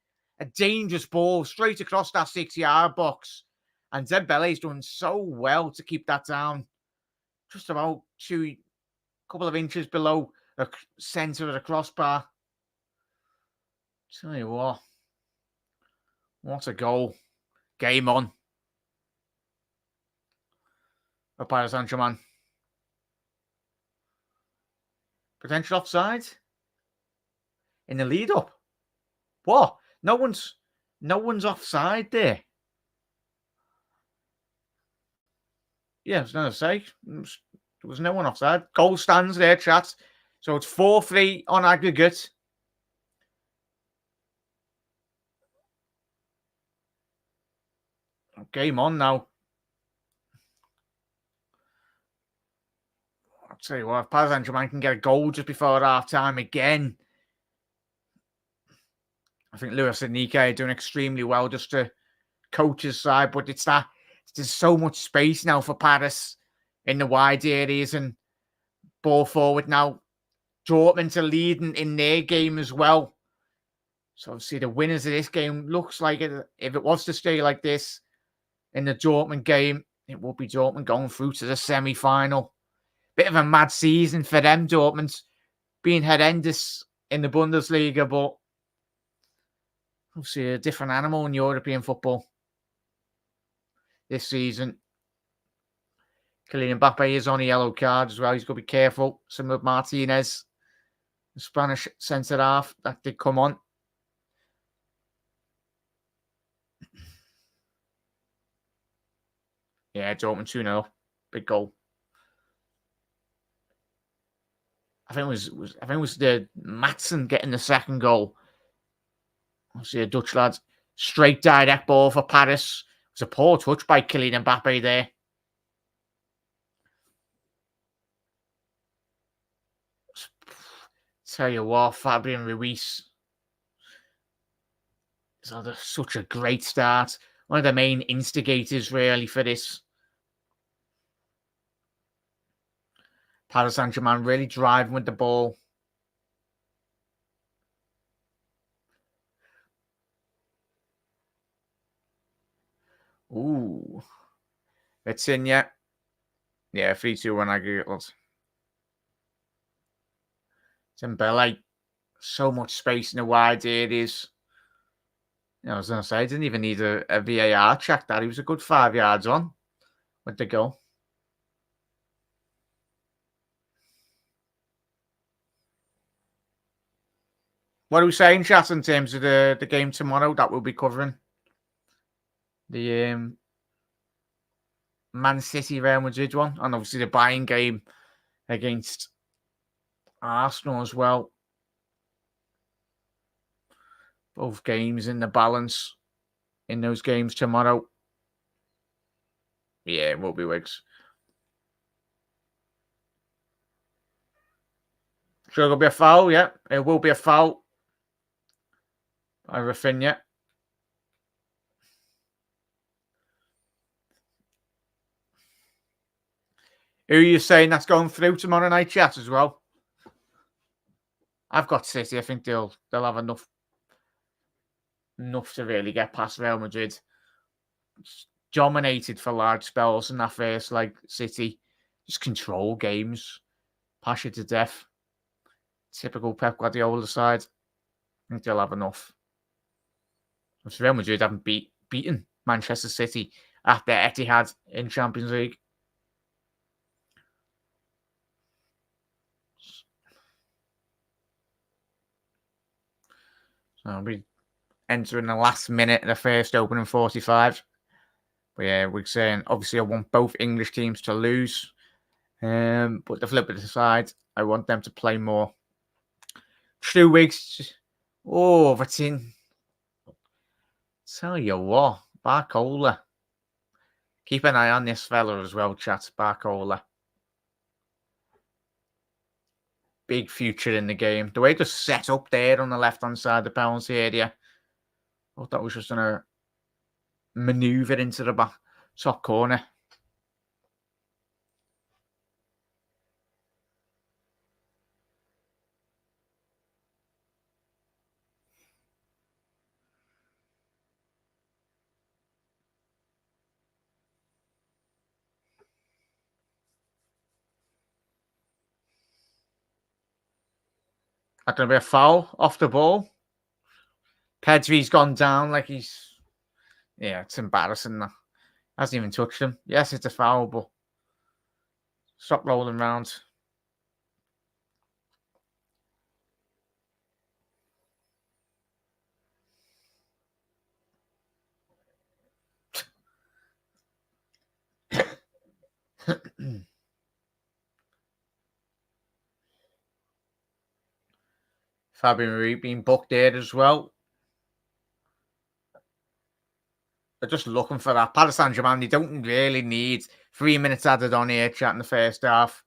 A: dangerous ball straight across that 6-yard box. And Dembele's doing so well to keep that down. Just about couple of inches below the centre of the crossbar. Tell you what a goal. Game on. For Paris Saint-Germain. Potential offside in the lead up. What? No one's offside there. Yeah, I was going to say there was no one offside. Goal stands there, chat. So it's 4-3 on aggregate. Game on now. I'll tell you what, if Paris Saint-Germain can get a goal just before half-time again, I think Luis Enrique are doing extremely well just to coach his side, but there's so much space now for Paris in the wide areas and ball forward now. Dortmund are leading in their game as well. So obviously the winners of this game looks like it, if it was to stay like this in the Dortmund game, it would be Dortmund going through to the semi-final. Bit of a mad season for them, Dortmund, being horrendous in the Bundesliga, but obviously a different animal in European football this season. Kylian Mbappe is on a yellow card as well. He's got to be careful. Similar with Martinez, the Spanish centre-half, that did come on. Yeah, Dortmund 2-0. Big goal. I think it was the Matson getting the second goal. Obviously, a Dutch lad. Straight direct ball for Paris. It was a poor touch by Kylian Mbappe there. Tell you what, Fabian Ruiz has had such a great start. One of the main instigators, really, for this. Paris Saint-Germain really driving with the ball. Ooh. Vitinha. Yeah, 3-2-1 aggregate, lads. Dembele. So much space in the wide areas. I was going to say, I didn't even need a VAR check that. He was a good 5 yards on with the goal. What are we saying, chat, in terms of the game tomorrow that we'll be covering? The Man City Real Madrid one, and obviously the Bayern game against Arsenal as well. Both games in the balance in those games tomorrow. Yeah, it will be Wigs. Sure, it'll be a foul, yeah. It will be a foul by Vitinha. Who are you saying that's going through tomorrow night, chat, as well? I've got City. I think they'll have enough to really get past Real Madrid. Dominated for large spells in that first, like City. Just control games. Pass you to death. Typical Pep Guardiola side. I think they'll have enough. Real Madrid haven't beaten Manchester City at the Etihad in Champions League. So we entering the last minute of the first opening 45. But yeah, we're saying obviously I want both English teams to lose. But the flip of the side, I want them to play more. 2 weeks. Oh, Vitinha. Tell you what, Barcola. Keep an eye on this fella as well, chat. Barcola. Big future in the game. The way to set up there on the left-hand side of the penalty area. I thought that was just going to manoeuvre into the back top corner. That's going to be a foul off the ball. Pedri's gone down like he's... Yeah, it's embarrassing that. Hasn't even touched him. Yes, it's a foul, but... Stop rolling around. Fabian Ruiz being booked there as well. They're just looking for that. Paris Saint-Germain, they don't really need 3 minutes added on here, chat, in the first half.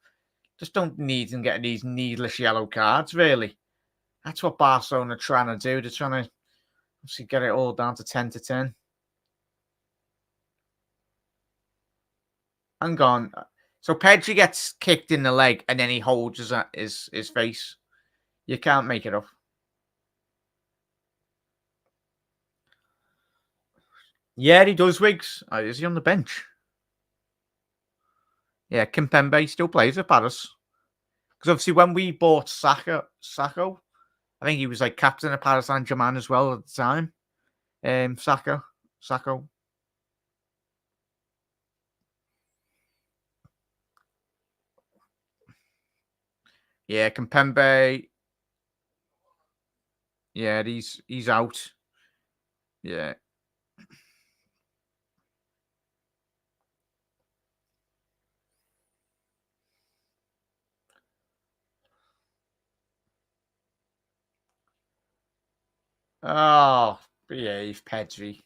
A: Just don't need them getting these needless yellow cards, really. That's what Barcelona are trying to do. They're trying to obviously get it all down to 10-10. Hang on. So Pedri gets kicked in the leg and then he holds his face. You can't make it up. Yeah, he does, Wiggs. Is he on the bench? Yeah, Kimpembe still plays at Paris. Because obviously when we bought Sacco, I think he was like captain of Paris Saint-Germain as well at the time. Sacco. Yeah, Kimpembe. Yeah, he's out. Yeah. Oh, behave, Pedri.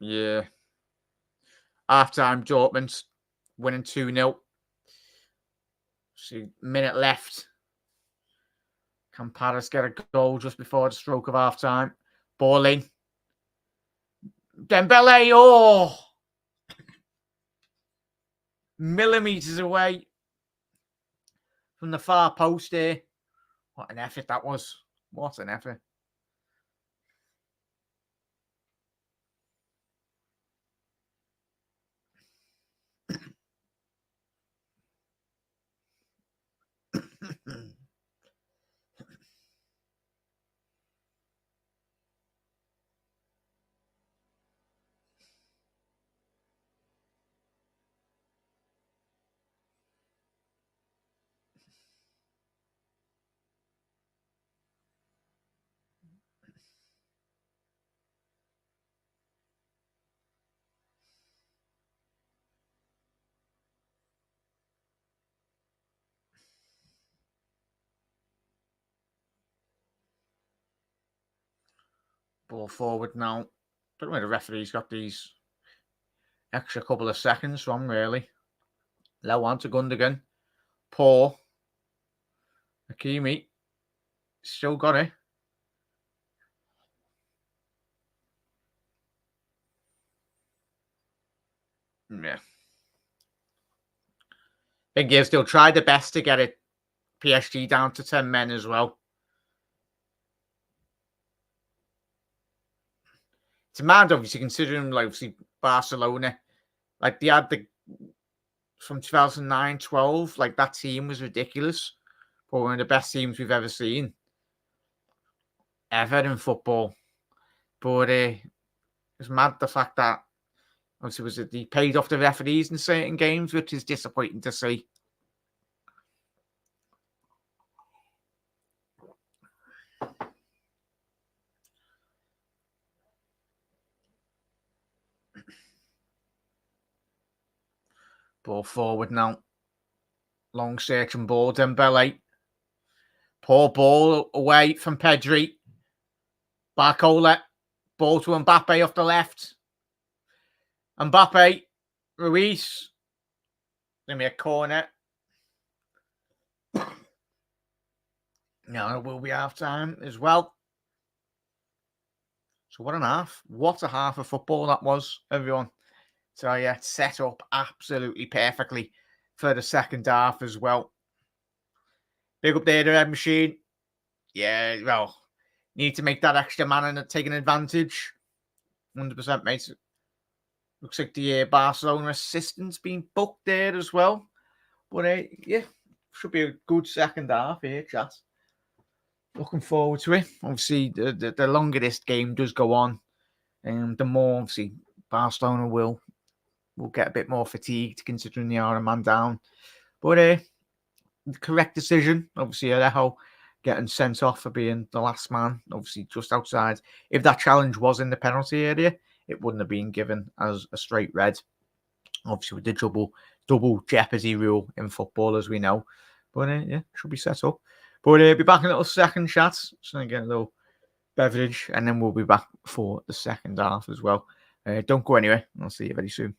A: Yeah. Half time, Dortmund winning 2-0. See, minute left. Can Paris get a goal just before the stroke of half time? Ball in. Dembele, oh! Millimetres away from the far post there. What an effort that was. What an effort. Ball forward now. Don't know where the referee's got these extra couple of seconds from, really. Low on to Gundogan. Poor. Hakimi. Still got it. Yeah. I think still tried the best to get it PSG down to 10 men as well. It's mad, obviously, considering, like, obviously, Barcelona. Like, they had the from 2009-12, like, that team was ridiculous. But one of the best teams we've ever seen. Ever in football. But it's mad the fact that, obviously, was it he paid off the referees in certain games, which is disappointing to see. Ball forward now. Long searching ball. Dembele. Poor ball away from Pedri. Barcola. Ball to Mbappe off the left. Mbappe. Ruiz. Give me a corner. No, it will be half time as well. So what an half. What a half of football that was, everyone. So yeah, set up absolutely perfectly for the second half as well. Big up there, the Red Machine. Yeah, well, need to make that extra man and taking advantage. 100%, mate. Looks like the Barcelona assistant's been booked there as well. But yeah, should be a good second half here, chat. Looking forward to it. Obviously, the longer this game does go on, the more obviously Barcelona will get a bit more fatigued considering they are a man down. But the correct decision, obviously, Araujo getting sent off for being the last man, obviously just outside. If that challenge was in the penalty area, it wouldn't have been given as a straight red. Obviously, with the double jeopardy rule in football, as we know. But yeah, should be set up. But be back in a little second, chat. So get a little beverage, and then we'll be back for the second half as well. Don't go anywhere. I'll see you very soon.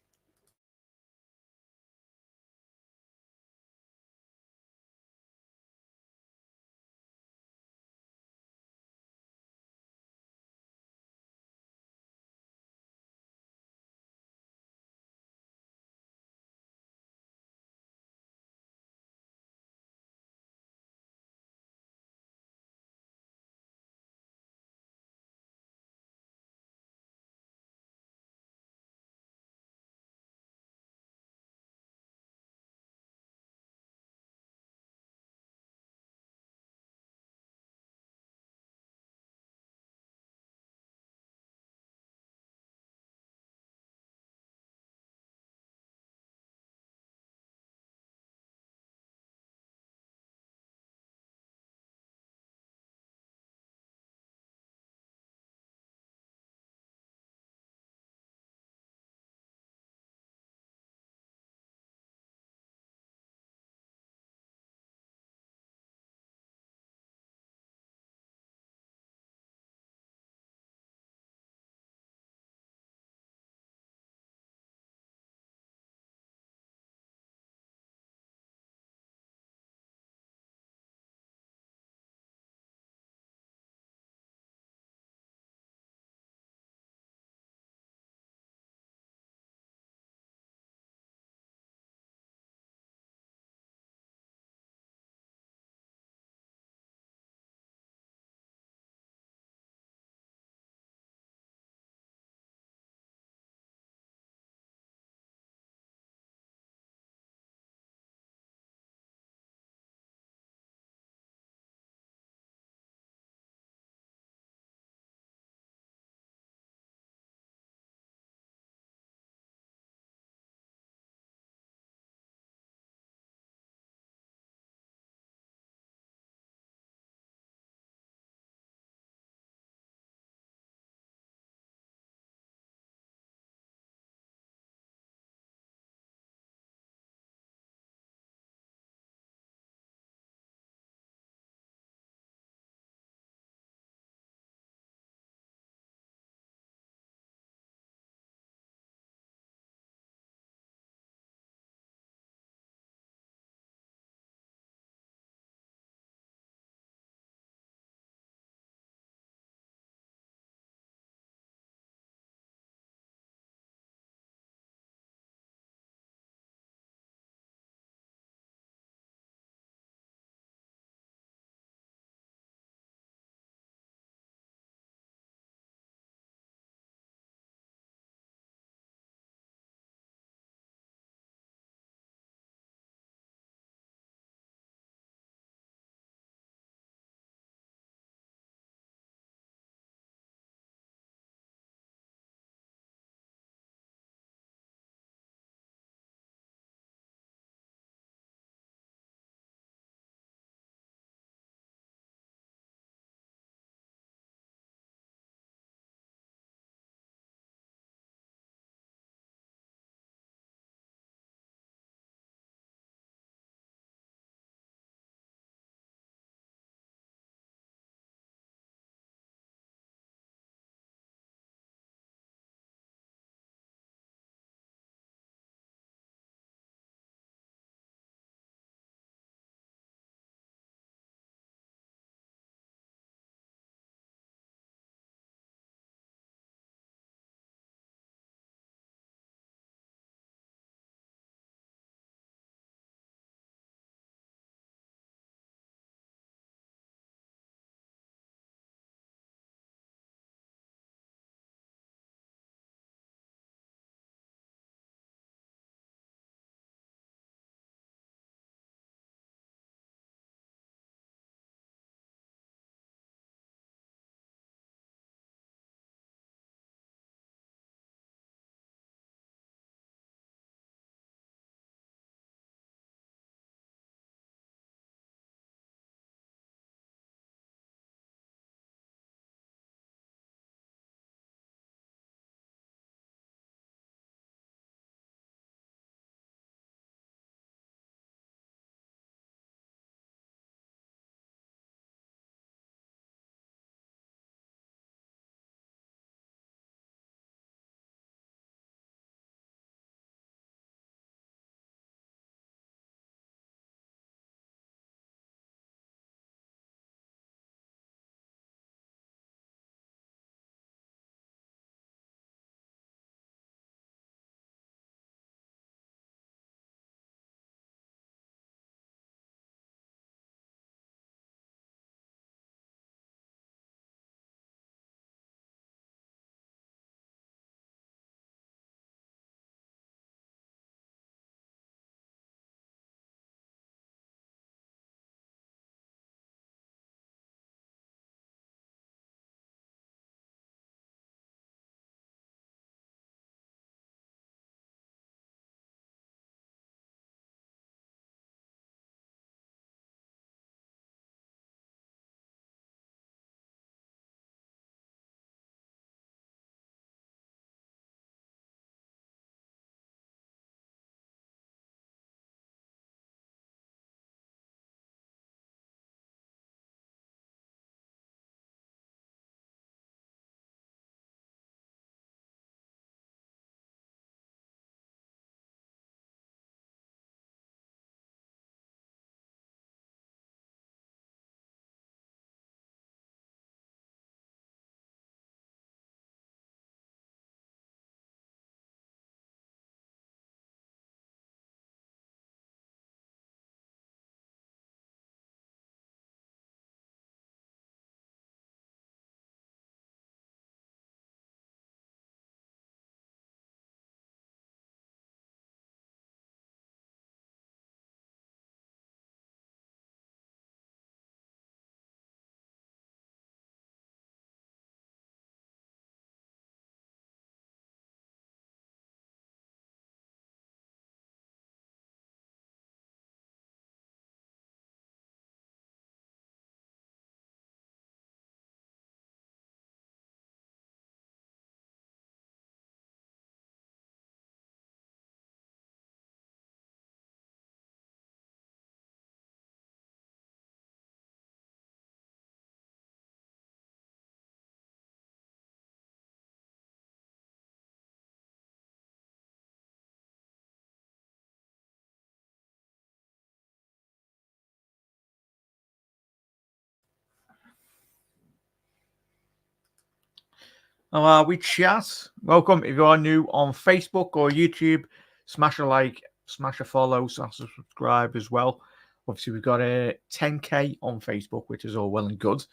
A: How are we, chat? Welcome. If you are new on Facebook or YouTube, smash a like, smash a follow, smash a subscribe as well. Obviously, we've got a 10k on Facebook, which is all well and good.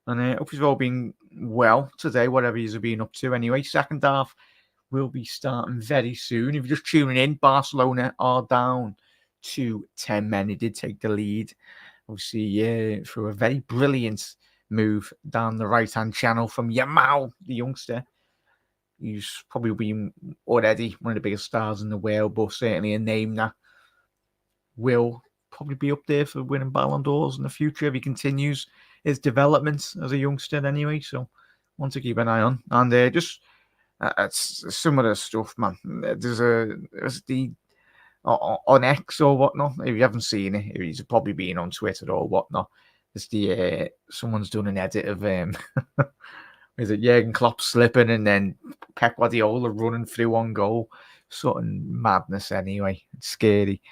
A: And I hope you've all been well today, whatever you've been up to. Anyway, second half will be starting very soon. If you're just tuning in, Barcelona are down to 10 men. He did take the lead, obviously, through a very brilliant move down the right-hand channel from Yamal, the youngster. He's probably been already one of the biggest stars in the world, but certainly a name that will probably be up there for winning Ballon d'Ors in the future if he continues his development as a youngster anyway. So, want to keep an eye on. And just it's some of the stuff, man. There's the on X or whatnot. If you haven't seen it, he's probably been on Twitter or whatnot. There's the someone's done an edit of is it Jurgen Klopp slipping and then Pep Guardiola running through on goal. Something madness anyway. It's scary.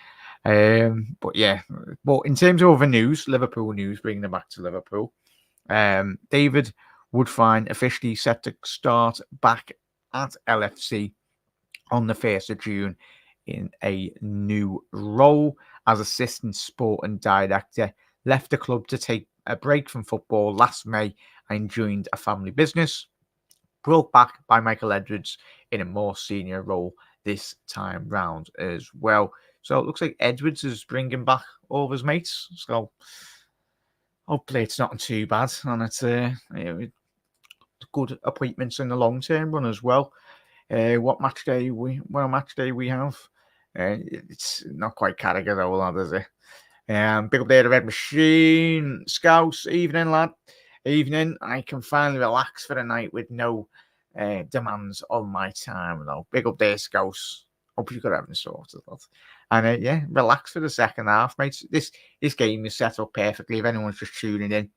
A: But yeah, but in terms of other news, Liverpool news, bringing them back to Liverpool. David Woodfine officially set to start back at LFC on the 1st of June in a new role as assistant sport and director. Left the club to take a break from football last May and joined a family business. Brought back by Michael Edwards in a more senior role this time round as well. So it looks like Edwards is bringing back all of his mates. So hopefully it's not too bad, and it's good appointments in the long term run as well. What match day we have? It's not quite Carragher though, lad, is it? Big up there, the Red Machine. Scouse, evening, lad. Evening. I can finally relax for the night with no demands on my time, though. Big up there, Scouse. Hope you got everything sorted, lad. And yeah, relax for the second half, mate. This game is set up perfectly if anyone's just tuning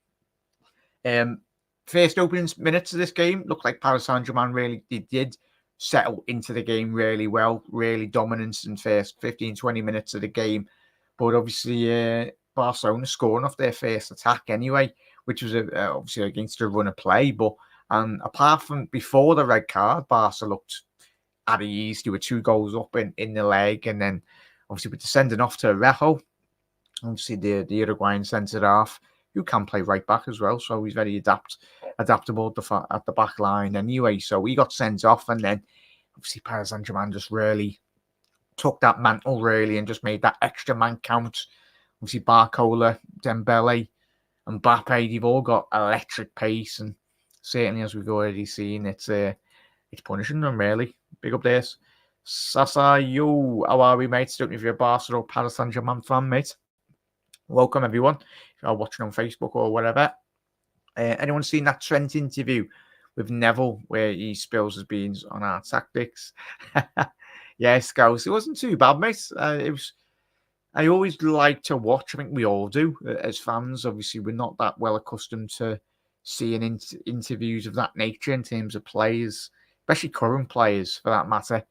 A: in. First opening minutes of this game looked like Paris Saint-Germain really did settle into the game really well, really dominance in first 15, 20 minutes of the game. But obviously, Barcelona scoring off their first attack anyway, which was obviously against a run of play. But apart from before the red card, Barca looked at ease. There were 2 goals up in the leg, and then obviously with the sending off to Araujo, obviously the Uruguayan centre half, who can play right back as well. So he's very adaptable at the back line anyway. So he got sent off, and then obviously Paris Saint-Germain just really took that mantle really and just made that extra man count. Obviously Barcola, Dembele and Mbappe, they've all got electric pace, and certainly as we've already seen, it's punishing them really. Big up this. Sasa, yo, how are we, mate? Don't know if you're a Barca or Paris Saint-Germain fan, mate. Welcome, everyone. If you're watching on Facebook or whatever. Anyone seen that Trent interview with Neville where he spills his beans on our tactics? Yeah, Scouse. It wasn't too bad, mate. It was. I always like to watch. I think we all do as fans. Obviously, we're not that well accustomed to seeing interviews of that nature in terms of players, especially current players for that matter.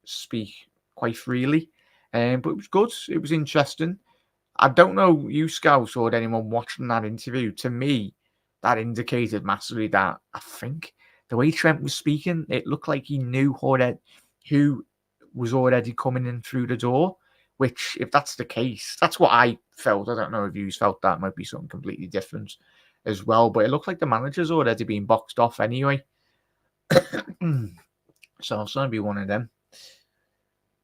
A: Speak quite freely, but it was good. It was interesting. I don't know you, Scouse, or anyone watching that interview. To me, that indicated massively that I think the way Trent was speaking, it looked like he knew who was already coming in through the door. Which, if that's the case, that's what I felt. I don't know if you felt that. Might be something completely different as well. But it looked like the manager's already been boxed off anyway. So it's going to be one of them.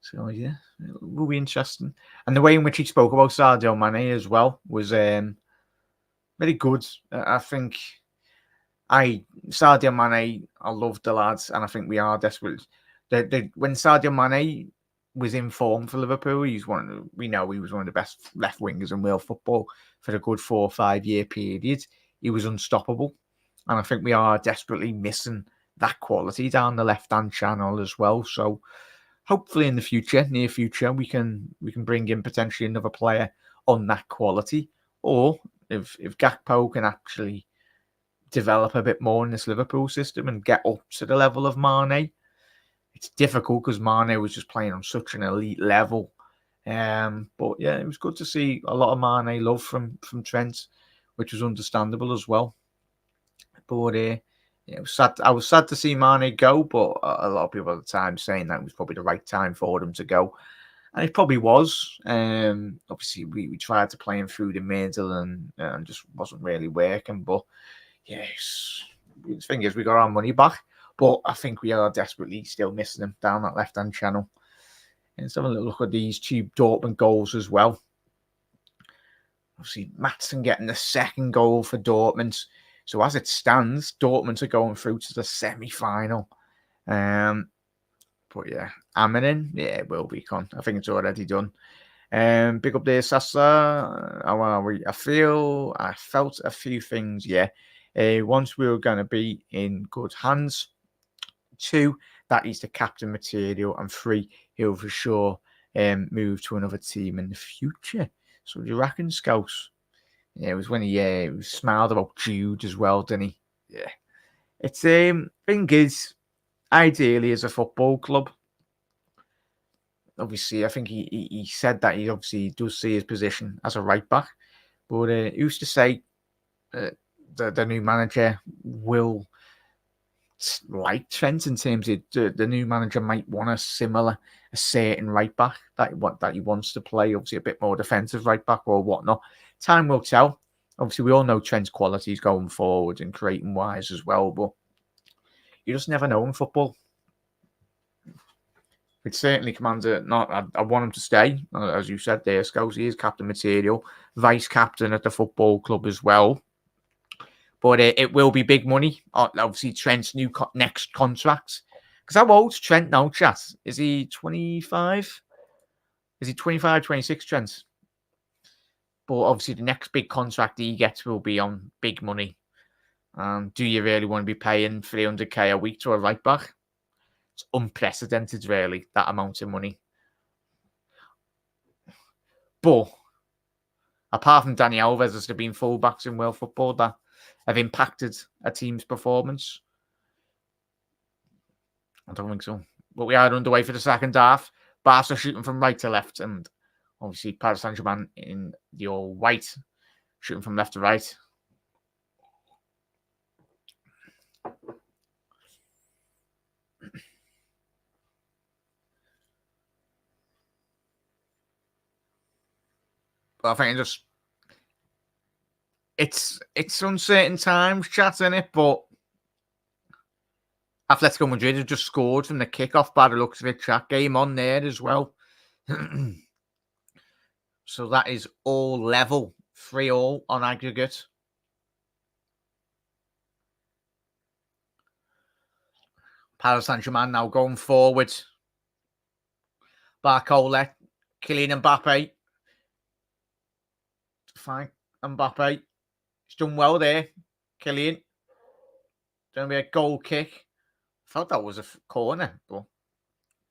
A: So yeah, it will be interesting. And the way in which he spoke about Sadio Mane as well was very good. I think Sadio Mane, I love the lads, and I think we are desperate. When Sadio Mane was in form for Liverpool, we know he was one of the best left wingers in world football for a good 4 or 5 year period. He was unstoppable, and I think we are desperately missing that quality down the left hand channel as well. So hopefully in the near future, we can bring in potentially another player on that quality, or if Gakpo can actually develop a bit more in this Liverpool system and get up to the level of Mane. It's difficult because Mane was just playing on such an elite level. But yeah, it was good to see a lot of Mane love from Trent, which was understandable as well. But Yeah, it was sad. I was sad to see Mane go, but a lot of people at the time saying that it was probably the right time for him to go, and it probably was. Obviously, we tried to play him through the middle, and just wasn't really working. But yes, the thing is, we got our money back, but I think we are desperately still missing him down that left-hand channel. And let's have a little look at these two Dortmund goals as well. Obviously, Maatsen getting the second goal for Dortmund. So as it stands, Dortmund are going through to the semi-final. But yeah, Aminin, yeah, it will be, Con. I think it's already done. Big up there, Sasa. How are we? I felt a few things, yeah. Once we were going to be in good hands. 2, that is the captain material. And 3, he'll for sure move to another team in the future. So do you reckon, Scouts? Yeah, it was when he smiled about Jude as well, didn't he? Yeah. It's thing is, ideally as a football club, obviously I think he said that he obviously does see his position as a right back, but he used to say the new manager will like Trent in terms of the new manager might want a certain right back that he wants to play, obviously a bit more defensive right back or whatnot. Time will tell. Obviously, we all know Trent's qualities going forward and creating wise as well, but you just never know in football. It certainly commands a not. I want him to stay, as you said there, Scouse. He is captain material, vice captain at the football club as well. But it will be big money. Obviously, Trent's next contract. Because how old's Trent now, chat? Is he 25? Is he 25, 26, Trent? But obviously, the next big contract he gets will be on big money. Do you really want to be paying 300k a week to a right back? It's unprecedented, really, that amount of money. But apart from Dani Alves, has there been fullbacks in world football that have impacted a team's performance? I don't think so. But we are underway for the second half. Barca shooting from right to left, and obviously Paris Saint-Germain in the all white, shooting from left to right. But I think it's uncertain times, chat, in it, but Atletico Madrid have just scored from the kickoff by the looks of it. Chat game on there as well. So that is all level, 3-3 on aggregate. Paris Saint-Germain now going forward. Barcola, Kylian Mbappe. Fine, Mbappe. He's done well there. Kylian. Going to be a goal kick. I thought that was a corner, but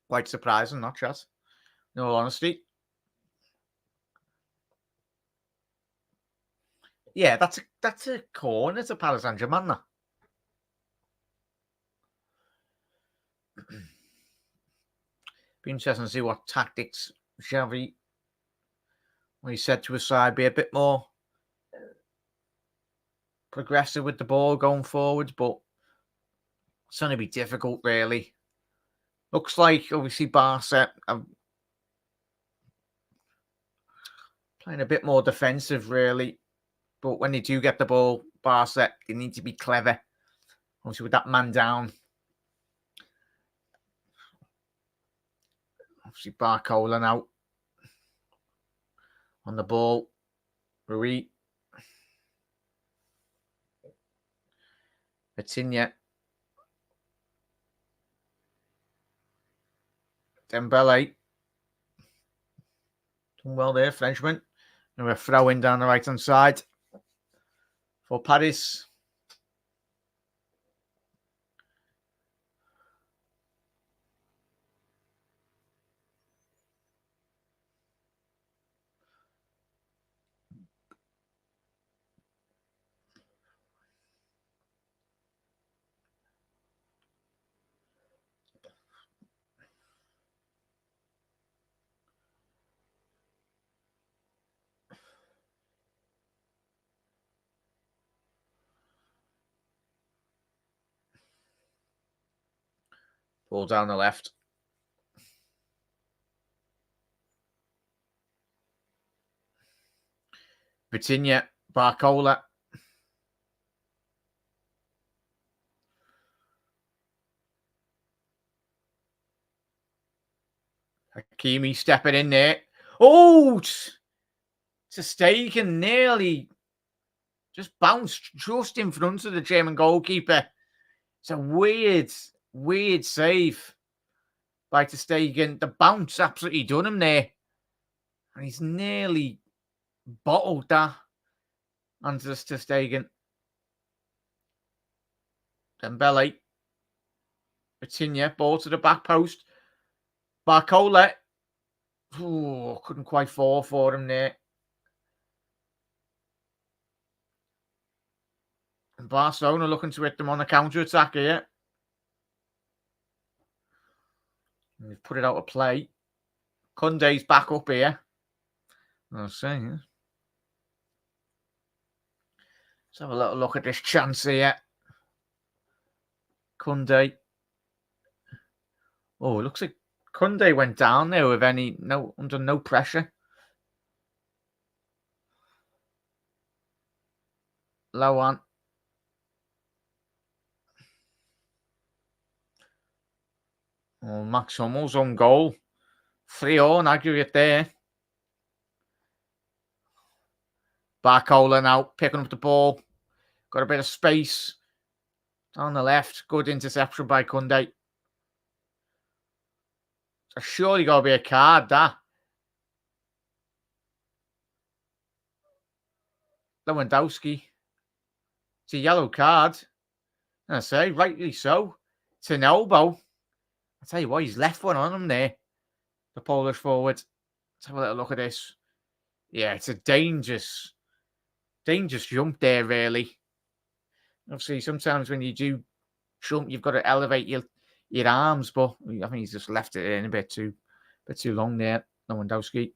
A: quite surprising, not just. In all honesty. Yeah, that's a corner to Paris Saint-Germain. Be interesting to see what tactics Xavi, when he said to his side, be a bit more progressive with the ball going forward, but it's going to be difficult, really. Looks like, obviously, Barca are playing a bit more defensive, really. But when they do get the ball, Barca, they need to be clever. Obviously, with that man down. Obviously, Barcola now on the ball. Rui. Vitinha. Dembele. Done well there, Frenchman. And we're throwing down the right-hand side for Paris. Ball down the left. Vitinha, Barcola. Hakimi stepping in there. Oh! Ter Stegen nearly just bounced just in front of the German goalkeeper. It's a weird save by Ter Stegen. The bounce absolutely done him there. And he's nearly bottled that onto Ter Stegen. Dembele. Vitinha, ball to the back post. Barcola. Oh, couldn't quite fall for him there. And Barcelona looking to hit them on the counter-attack here. We've put it out of play. Kunde's back up here. I'll say, yeah. Let's have a little look at this chance here. Kunde. Oh, it looks like Kunde went down there with under no pressure. Low on. Oh, Max Hummel's on goal. 3-0 in aggregate there. Barcola now picking up the ball. Got a bit of space. Down the left. Good interception by Kunde. So surely got to be a card, that. Lewandowski. It's a yellow card. I say, rightly so. It's an elbow. I tell you what, he's left one on him there. The Polish forward. Let's have a little look at this. Yeah, it's a dangerous jump there, really. Obviously, sometimes when you do jump, you've got to elevate your arms, but I think he's just left it in a bit too long there, Lewandowski.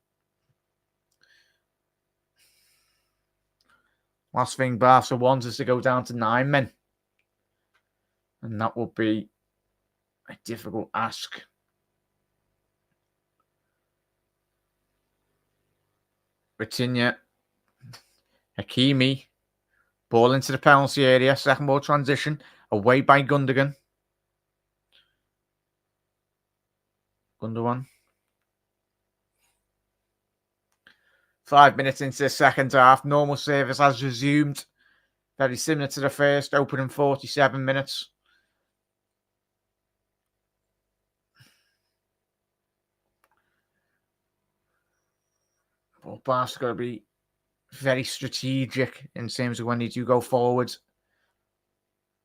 A: Last thing Barca wants is to go down to 9 men. And that would be a difficult ask. Vitinha. Hakimi. Ball into the penalty area. Second ball transition. Away by Gundogan. Gundogan. 5 minutes into the second half. Normal service has resumed. Very similar to the first. Opening 47 minutes. But Barca's got to be very strategic in terms of when they do go forward.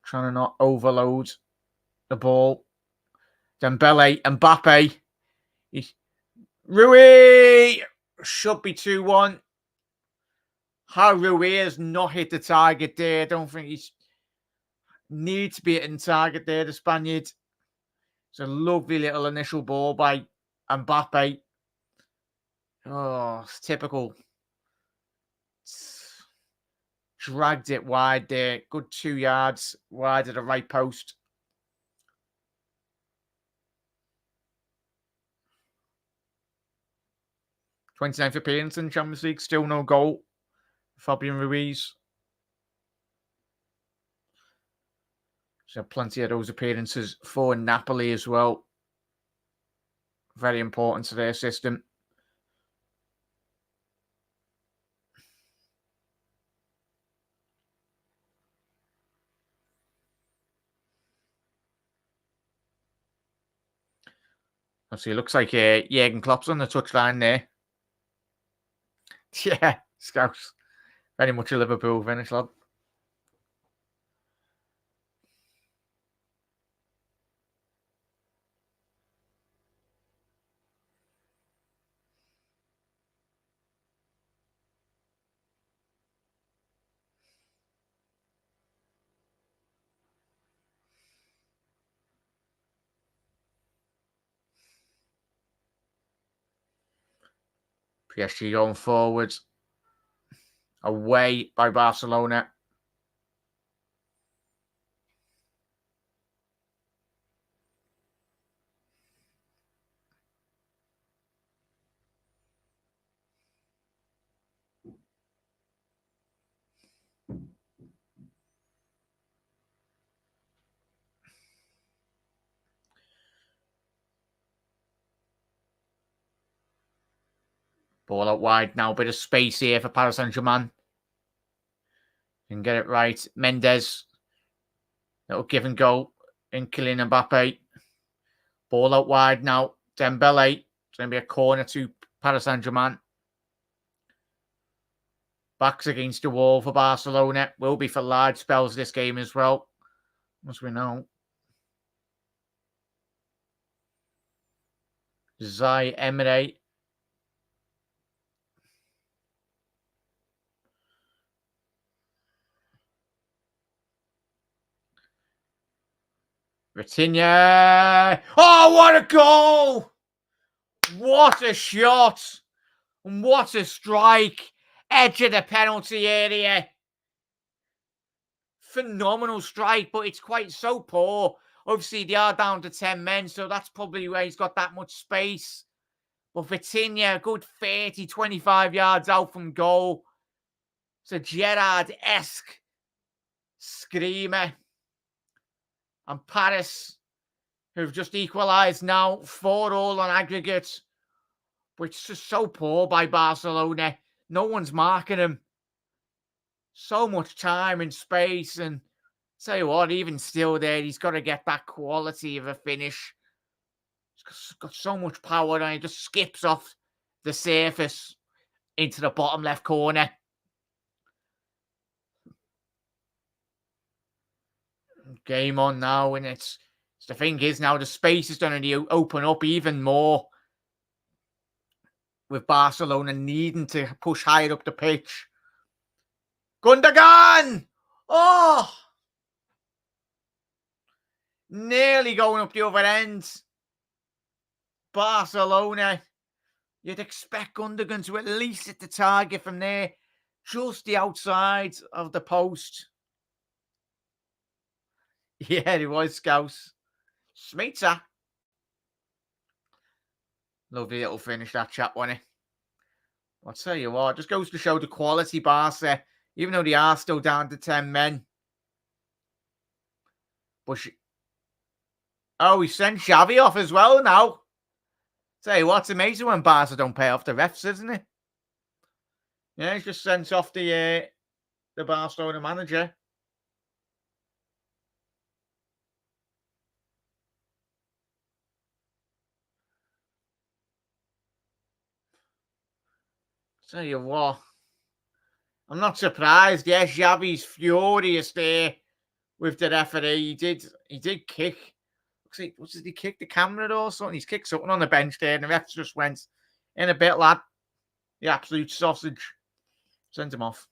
A: Trying to not overload the ball. Dembele, Mbappe. Rui! Should be 2-1. How Rui has not hit the target there. I don't think he needs to be hitting target there, the Spaniard. It's a lovely little initial ball by Mbappe. Oh, it's typical. Dragged it wide there. Good 2 yards wide of the right post. '29th appearance in the Champions League. Still no goal. Fabian Ruiz. So plenty of those appearances for Napoli as well. Very important to their system. Obviously, it looks like Jurgen Klopp's on the touchline there. Yeah, Scouts. Very much a Liverpool finish, lad. PSG going forward. Away by Barcelona. Ball out wide now. Bit of space here for Paris Saint-Germain. Can get it right. Mendes. Little give and go. In Kylian Mbappe. Ball out wide now. Dembele. It's going to be a corner to Paris Saint-Germain. Backs against the wall for Barcelona. Will be for large spells this game as well. As we know. Zai Emery. Vitinha. Oh, what a goal! What a shot! And what a strike! Edge of the penalty area. Phenomenal strike, but it's quite so poor. Obviously, they are down to 10 men, so that's probably where he's got that much space. But Vitinha, a good 30, 25 yards out from goal. It's a Gerrard-esque screamer. And Paris, who've just equalised now, 4-4 on aggregate. But it's just so poor by Barcelona. No one's marking him. So much time and space. And tell you what, even still there, he's got to get that quality of a finish. He's got so much power and he just skips off the surface into the bottom left corner. Game on now, and it's the thing is now the space is going to open up even more with Barcelona needing to push higher up the pitch. Gundogan! Oh! Nearly going up the other end. Barcelona. You'd expect Gundogan to at least hit the target from there. Just the outside of the post. Yeah, it was Scouse. Smeater. Lovely little finish, that chap, wasn't it? I'll tell you what, just goes to show the quality Barca, even though they are still down to 10 men. But oh, he sent Xavi off as well now. Tell you what, it's amazing when Barca don't pay off the refs, isn't it? Yeah, he's just sent off the Barcelona manager. Tell you what, I'm not surprised. Yes, Xavi's furious there with the referee. He did kick. Looks like, what did he kick? The camera or something? He's kicked something on the bench there, and the ref just went, in a bit, lad. The absolute sausage. Sent him off.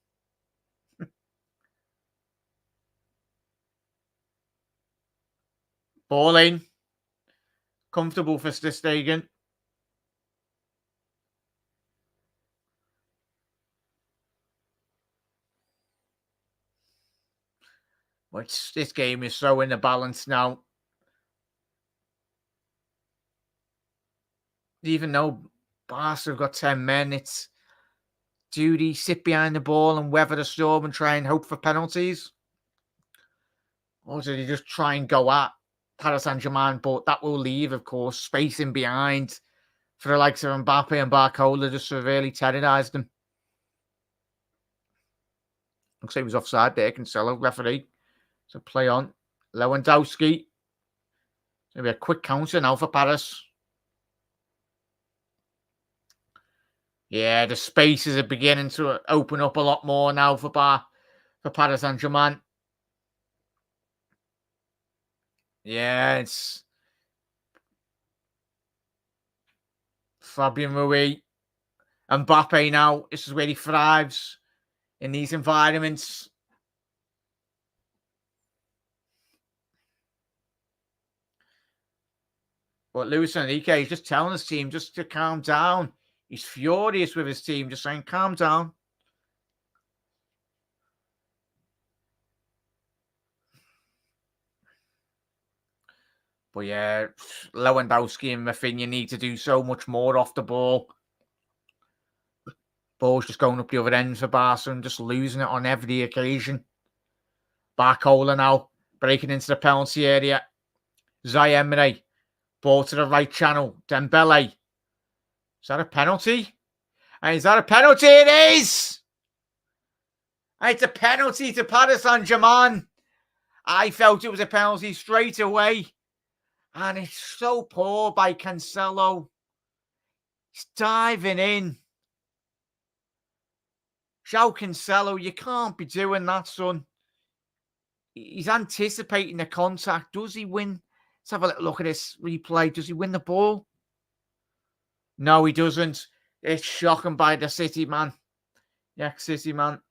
A: Ball in. Comfortable for Stegen. But this game is so in the balance now. Even though Barca have got 10 men, it's do they sit behind the ball and weather the storm and try and hope for penalties? Or do they just try and go at Paris Saint-Germain? But that will leave, of course, space in behind for the likes of Mbappe and Barcola just to really terrorise them. Looks like he was offside there, Cancelo, referee. So play on. Lewandowski. Maybe a quick counter now for Paris. Yeah, the spaces are beginning to open up a lot more now for Paris Saint-Germain. Yeah, it's Fabian Rui. Mbappe now. This is where he thrives in these environments. But Luis Enrique is just telling his team just to calm down. He's furious with his team, just saying, calm down. But yeah, Lewandowski and Vitinha need to do so much more off the ball. Ball's just going up the other end for Barca and just losing it on every occasion. Barcola now, breaking into the penalty area. Zai Emery, ball to the right channel. Dembele. Is that a penalty? And is that a penalty? It is! And it's a penalty to Paris Saint-Germain. I felt it was a penalty straight away. And it's so poor by Cancelo. He's diving in. João Cancelo, you can't be doing that, son. He's anticipating the contact. Does he win? Let's have a little look at this replay. Does he win the ball? No, he doesn't. It's shocking by the City man. Yeah, City man.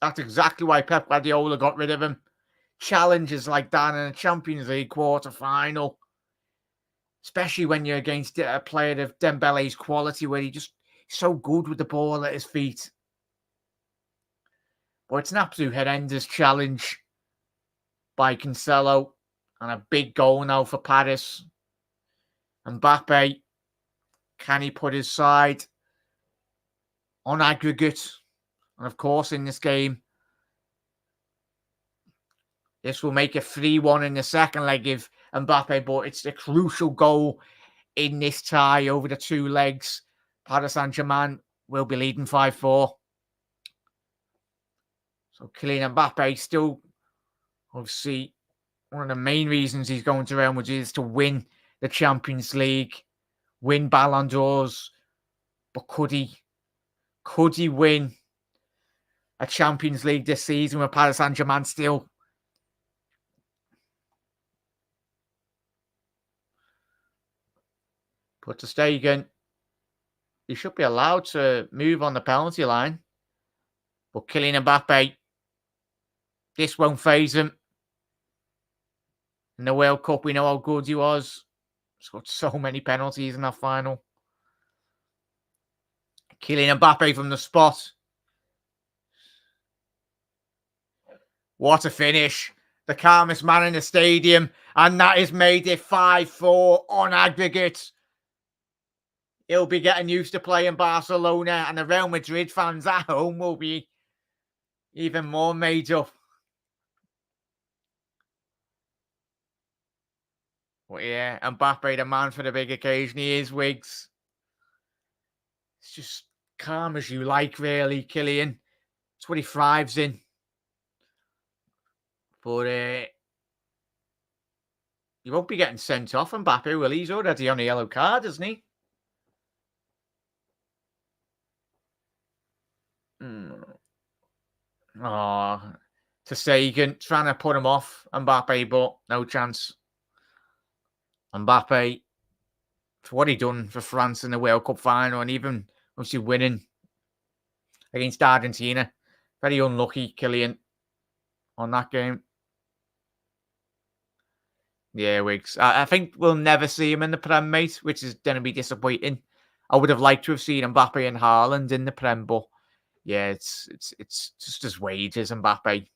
A: That's exactly why Pep Guardiola got rid of him. Challenges like that in a Champions League quarter-final. Especially when you're against a player of Dembele's quality, where he's so good with the ball at his feet. But it's an absolute horrendous challenge by Cancelo. And a big goal now for Paris. Mbappe, can he put his side on aggregate? And of course, in this game, this will make it 3-1 in the second leg of Mbappe, but it's the crucial goal in this tie over the two legs. Paris Saint-Germain will be leading 5-4. So Kylian Mbappe still, obviously, one of the main reasons he's going to Real Madrid is to win the Champions League, win Ballon d'Ors. But could he win a Champions League this season with Paris Saint-Germain still? But to Stegen, he should be allowed to move on the penalty line. But Kylian Mbappe, this won't faze him. In the World Cup, we know how good he was. He's got so many penalties in that final. Kylian Mbappe from the spot. What a finish. The calmest man in the stadium. And that has made it 5-4 on aggregate. He'll be getting used to playing Barcelona. And the Real Madrid fans at home will be even more made up. But yeah, Mbappe, the man for the big occasion. He is, Wiggs. It's just calm as you like, really, Kylian. It's what he thrives in. But he won't be getting sent off, Mbappe, will he? He's already on a yellow card, isn't he? Oh, to Sagan, trying to put him off Mbappe, but no chance. Mbappe, for what he done for France in the World Cup final, and even obviously winning against Argentina. Very unlucky, Kylian, on that game. Yeah, Wiggs. I think we'll never see him in the Prem, mate, which is going to be disappointing. I would have liked to have seen Mbappe and Haaland in the Prem, but yeah, it's just his wages, Mbappe.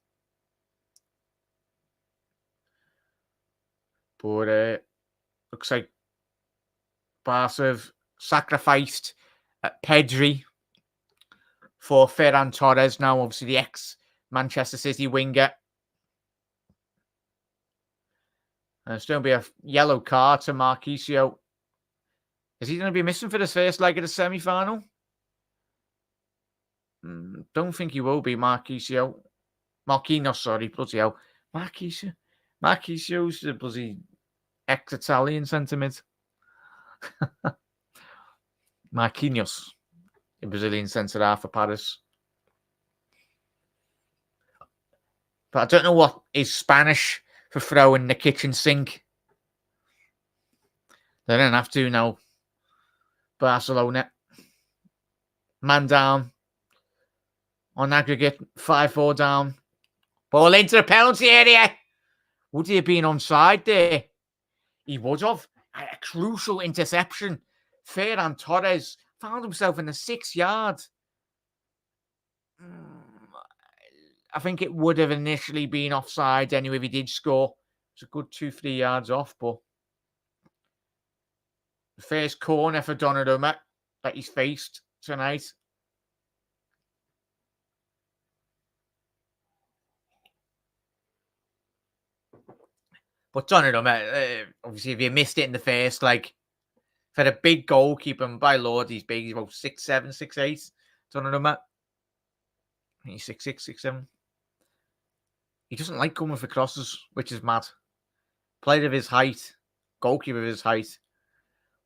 A: But looks like Barca have sacrificed Pedri for Ferran Torres now, obviously the ex-Manchester City winger. And it's going to be a yellow card to Marquinhos. Is he going to be missing for the first leg of the semi-final? Don't think he will be, Marquinhos, sorry, bloody hell. Marquinhos, the bloody ex-Italian centre-mid. Marquinhos, the Brazilian centre-half for Paris. But I don't know what is Spanish for throwing the kitchen sink. They don't have to now. Barcelona. Man down. On aggregate, 5-4 down. Ball into the penalty area. Would he have been onside there? He would have. A crucial interception. Ferran Torres found himself in the 6 yard. I think it would have initially been offside anyway if he did score. It's a good 2-3 yards off, but the first corner for Donnarumma that he's faced tonight. But Donnarumma, obviously, if you missed it in the first, like, For a big goalkeeper, and by Lord, he's big. He's about 6'7", 6'8". Don't know that. He's 6'6", 6'7". He doesn't like coming for crosses, which is mad. Player of his height, goalkeeper of his height.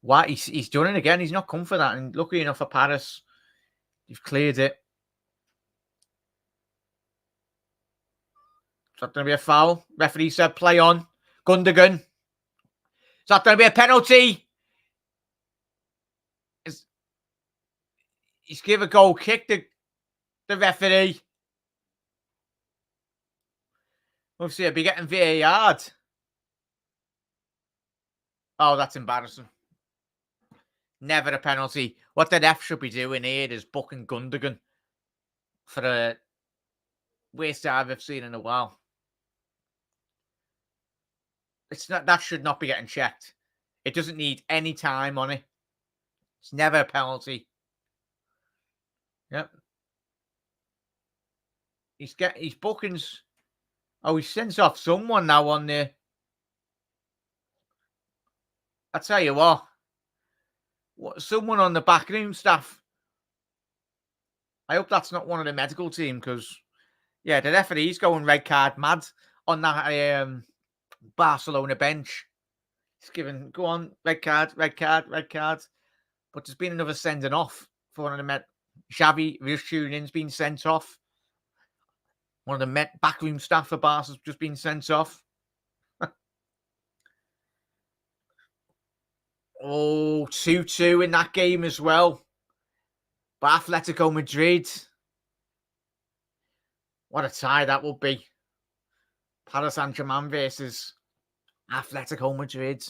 A: Why he's done it again? He's not come for that. And luckily enough for Paris, you've cleared it. Is that going to be a foul? Referee said play on. Gundogan. Is that going to be a penalty? He's give a goal kick, the referee. Obviously, he'll be getting VAR. Oh, that's embarrassing. Never a penalty. What the ref should be doing here is booking Gundogan for a worst dive I've seen in a while. It's not, that should not be getting checked. It doesn't need any time on it. It's never a penalty. Yep. He's bookings. Oh, he sends off someone now on the. I tell you what, someone on the backroom staff. I hope that's not one of the medical team because, yeah, the referee's going red card mad on that Barcelona bench. He's giving, go on, red card, red card, red card. But there's been another sending off for one of the Xavi, who's tuning in, has been sent off. One of the backroom staff for Barca has just been sent off. Oh, 2-2 in that game as well. But Atletico Madrid. What a tie that will be. Paris Saint-Germain versus Atletico Madrid.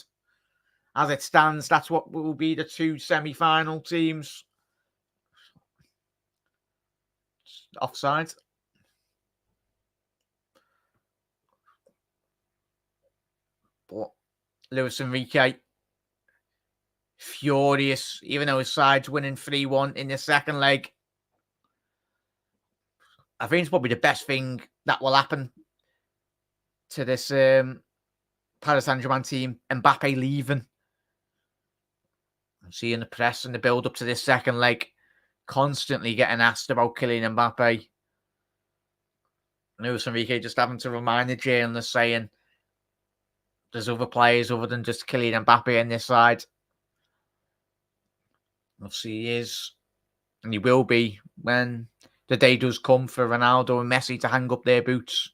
A: As it stands, that's what will be the two semi-final teams. Offside. But Luis Enrique, furious, even though his side's winning 3-1 in the second leg. I think it's probably the best thing that will happen to this Paris Saint-Germain team. Mbappe leaving. I'm seeing the press and the build-up to this second leg constantly getting asked about Kylian Mbappe. Luis Enrique just having to remind the journalists saying there's other players other than just Kylian Mbappe in this side. Obviously he is, and he will be when the day does come for Ronaldo and Messi to hang up their boots.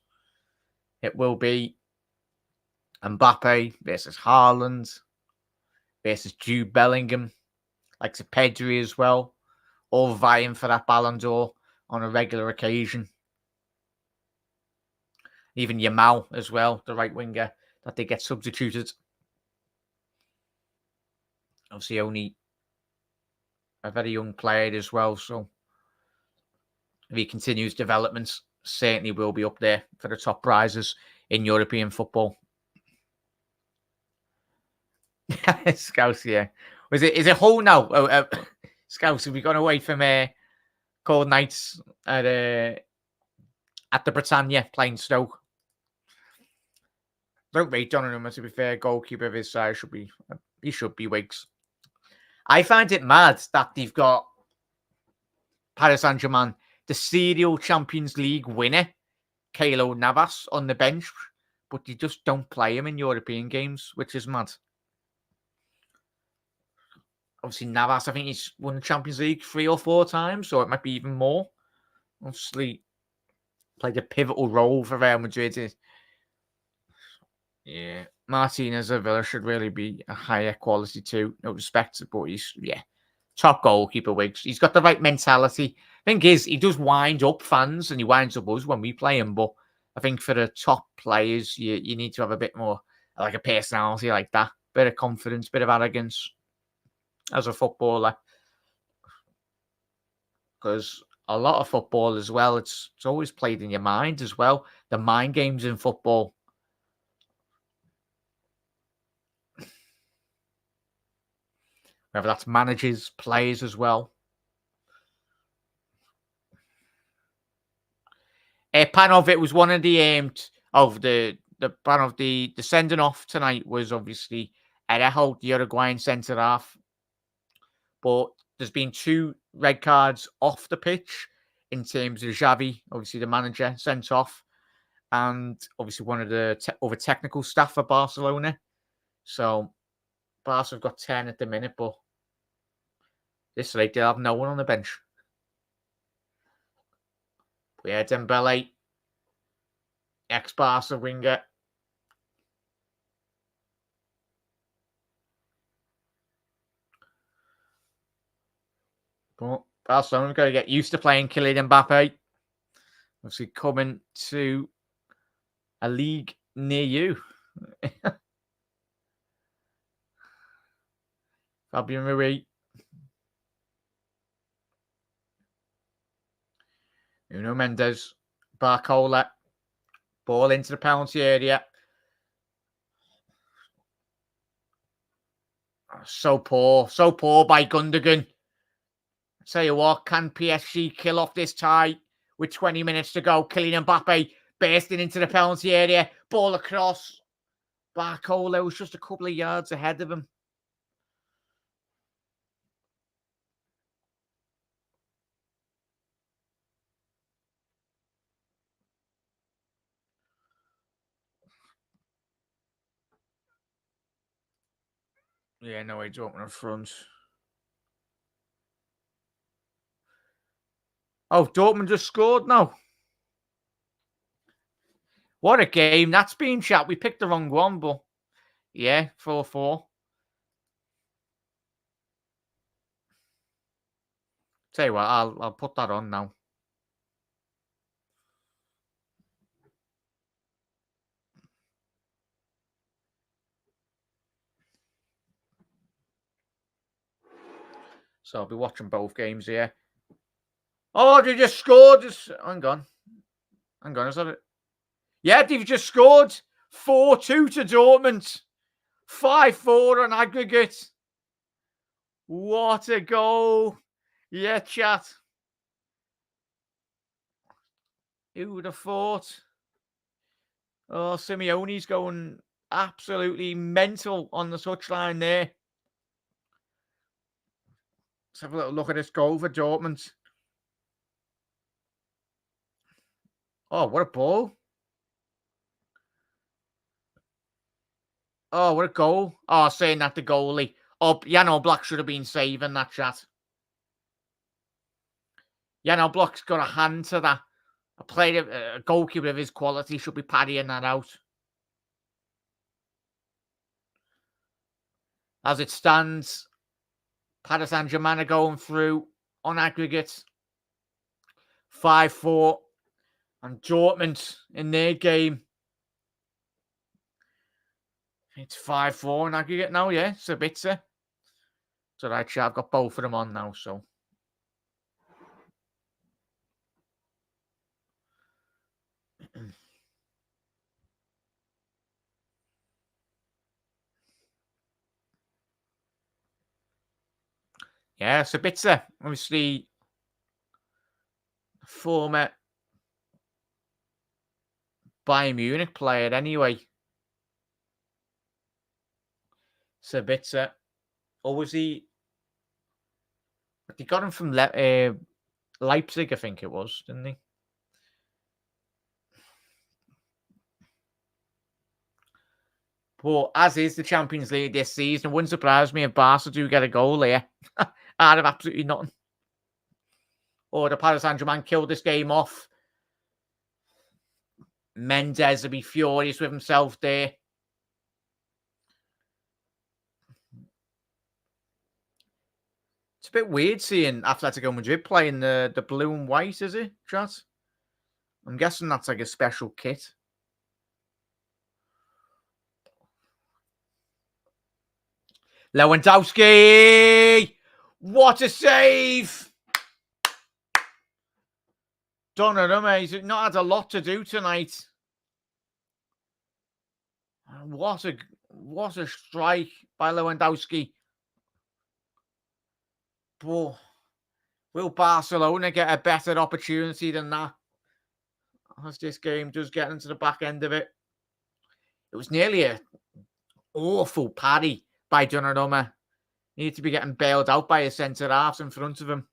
A: It will be Mbappe versus Haaland versus Jude Bellingham, like to Pedri as well, all vying for that Ballon d'Or on a regular occasion. Even Yamal as well, the right winger, that they get substituted. Obviously only a very young player as well, so if he continues developments, certainly will be up there for the top prizes in European football. Scouts, yeah. Is it Hull now? Oh, Scouts, have we gone away from cold nights at the Britannia playing Stoke? Don't rate Donnarumma, to be fair. Goalkeeper of his side should be Wiggs. I find it mad that they've got Paris Saint-Germain, the serial Champions League winner, Keylor Navas, on the bench, but they just don't play him in European games, which is mad. Obviously, Navas, I think he's won the Champions League 3 or 4 times, so it might be even more. Obviously, played a pivotal role for Real Madrid. Yeah, Martinez of Villa should really be a higher quality too. No respect, but he's, top goalkeeper, Wiggs. He's got the right mentality. Thing is, he does wind up fans and he winds up us when we play him, but I think for the top players, you need to have a bit more, like a personality like that. Bit of confidence, bit of arrogance as a footballer. Because a lot of football as well, it's always played in your mind as well. The mind games in football. Whether that's managers, players as well. Panov, was one of the the sending off tonight was obviously Araujo, the Uruguayan centre half. But there's been 2 red cards off the pitch in terms of Xavi, obviously the manager, sent off, and obviously one of the other technical staff for Barcelona. So Barca have got 10 at the minute, but this late they'll have no one on the bench. But yeah, Dembele, ex-Barca winger. But Barcelona's got to get used to playing Kylian Mbappe. Obviously coming to a league near you. Fabian Rui. Nuno Mendes. Barcola. Ball into the penalty area. So poor by Gundogan. Tell you what, can PSG kill off this tie with 20 minutes to go? Kylian Mbappe bursting into the penalty area. Ball across. Barcola was just a couple of yards ahead of him. Yeah, no, he's open in front. Oh, Dortmund just scored now. What a game. That's been chat. We picked the wrong one, but yeah, 4-4. Tell you what, I'll put that on now. So I'll be watching both games here. Oh, they just scored. Hang on. Is that it? Yeah, they've just scored. 4-2 to Dortmund. 5-4 on aggregate. What a goal. Yeah, chat. Who would have thought? Oh, Simeone's going absolutely mental on the touchline there. Let's have a little look at this goal for Dortmund. Oh, what a ball. Oh, what a goal. Oh, saying that the goalie. Oh, Jan Oblak should have been saving that chat. Jan Oblak's got a hand to that. A goalkeeper of his quality should be paddying that out. As it stands, Paris Saint-Germain are going through on aggregate 5-4. And Dortmund in their game, it's 5-4 in aggregate now, yeah. Sabitzer. So right, I've got both of them on now, so. Yeah, Sabitzer, obviously former Bayern Munich player anyway. Sabitzer. Or was he? They got him from Leipzig, I think it was, didn't they? But as is the Champions League this season, it wouldn't surprise me if Barca do get a goal there. Out of absolutely nothing. Or the Paris Saint-Germain killed this game off. Mendes will be furious with himself there. It's a bit weird seeing Atletico Madrid playing the blue and white, is it, chat? I'm guessing that's like a special kit. Lewandowski! What a save! Donnarumma, he's not had a lot to do tonight. What a strike by Lewandowski. But will Barcelona get a better opportunity than that? As this game does get into the back end of it. It was nearly an awful paddy by Donnarumma. Need to be getting bailed out by his centre halves in front of him.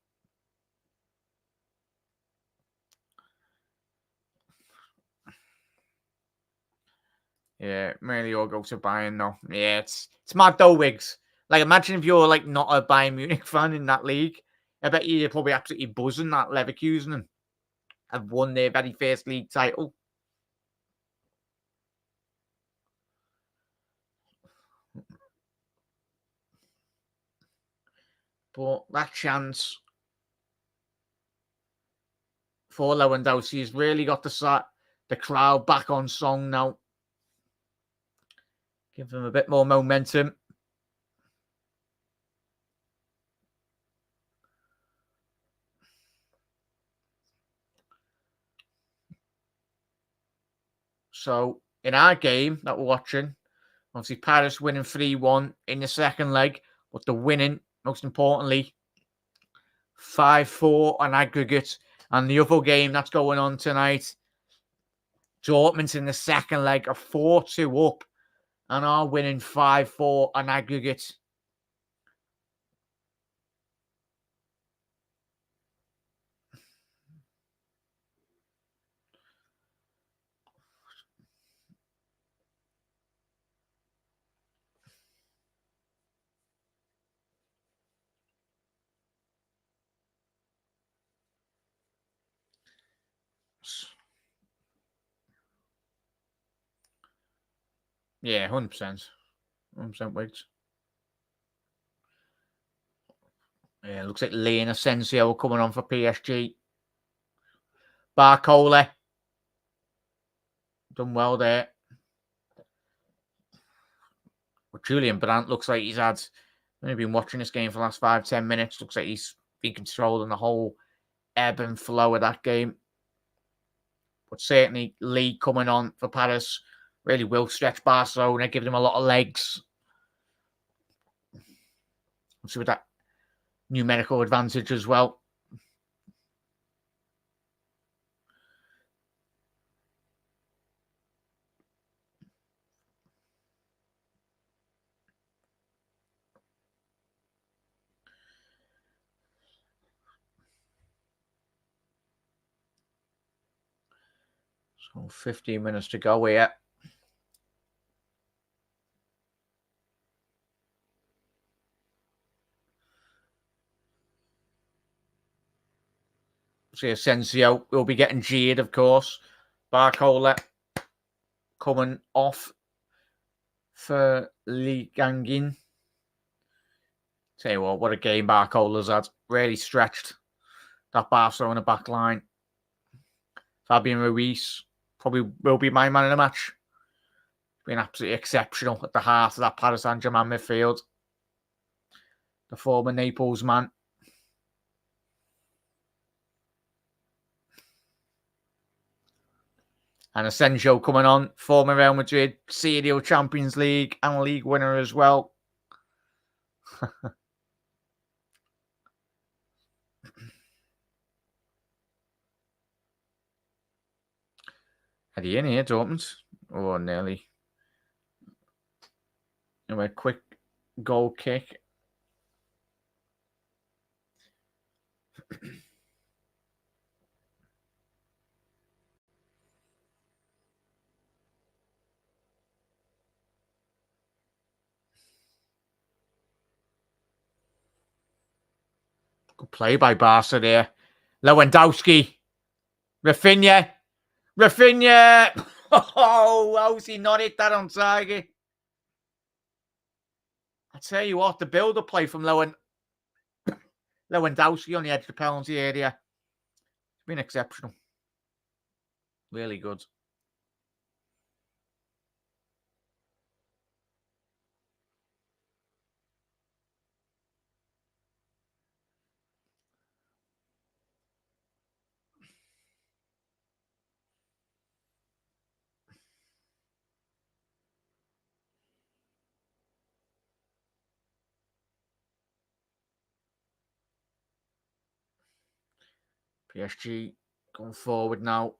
A: Yeah, maybe you'll go to Bayern now. Yeah, it's mad though, Wiggs. Like, imagine if you're like not a Bayern Munich fan in that league. I bet you're probably absolutely buzzing that Leverkusen have won their very first league title. But that chance for Lewandowski has really got the crowd back on song now. Give them a bit more momentum. So, in our game that we're watching, obviously Paris winning 3-1 in the second leg, but the winning, most importantly, 5-4 on aggregate. And the other game that's going on tonight, Dortmund in the second leg are 4-2 up and are winning 5-4 on aggregate. Yeah, 100%. 100% Wigs. Yeah, looks like Lee and Asensio are coming on for PSG. Barcola. Done well there. But Julian Brandt looks like he's had... I've been watching this game for the last 5-10 minutes. Looks like he's been controlling the whole ebb and flow of that game. But certainly Lee coming on for Paris really will stretch Barcelona, give them a lot of legs. See with that numerical advantage as well. So 15 minutes to go here. See, Asensio will be getting G'd, of course. Barcola coming off for Lee Gangin. Tell you what a game Barcola's had. Really stretched that Barcelona back line. Fabian Ruiz probably will be my man of the match. Been absolutely exceptional at the heart of that Paris Saint-Germain midfield. The former Naples man. And Asensio coming on, former Real Madrid, serial Champions League and league winner as well. Had he in here, Dortmund? Oh, nearly. Anyway, quick goal kick. Good play by Barca there. Lewandowski. Vitinha. Oh, how's he not hit that on target? I tell you what, the build-up play from Lewandowski on the edge of the penalty area. It's been exceptional. Really good. PSG going forward now.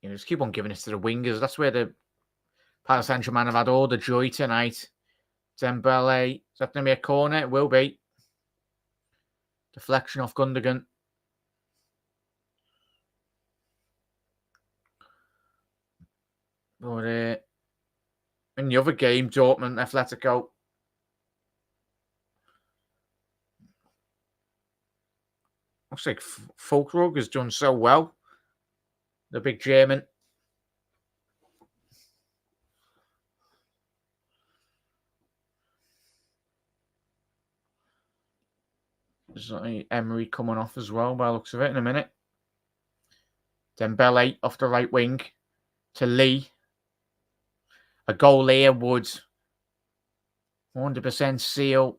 A: You know, just keep on giving it to the wingers. That's where the Paris Saint-Germain have had all the joy tonight. Dembele. Is that going to be a corner? It will be. Deflection off Gundogan. But in the other game, Dortmund, Atletico. Looks like Folkrug has done so well. The big German. There's Emery coming off as well by the looks of it in a minute. Dembele off the right wing to Lee. A goal here would 100% seal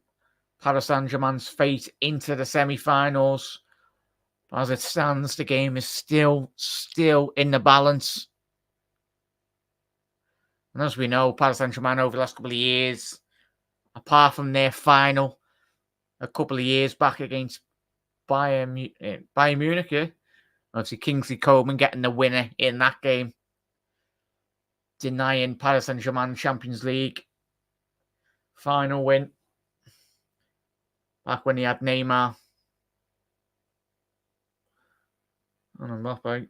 A: Paris Saint-Germain's fate into the semi-finals. As it stands, the game is still in the balance. And as we know, Paris Saint-Germain over the last couple of years, apart from their final a couple of years back against Bayern Munich, yeah. Obviously, Kingsley Coman getting the winner in that game, denying Paris Saint-Germain Champions League final win. Back when he had Neymar and Mbappe.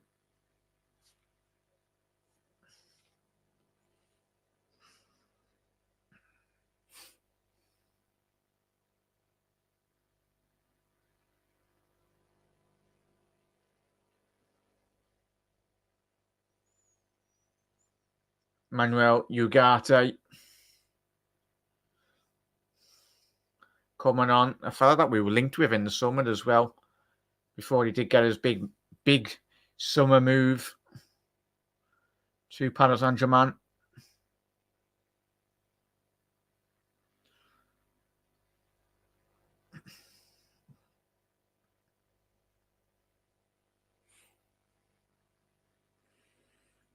A: Manuel Ugarte coming on. A fella that we were linked with in the summer as well, before he did get his big summer move to Paris Saint-Germain.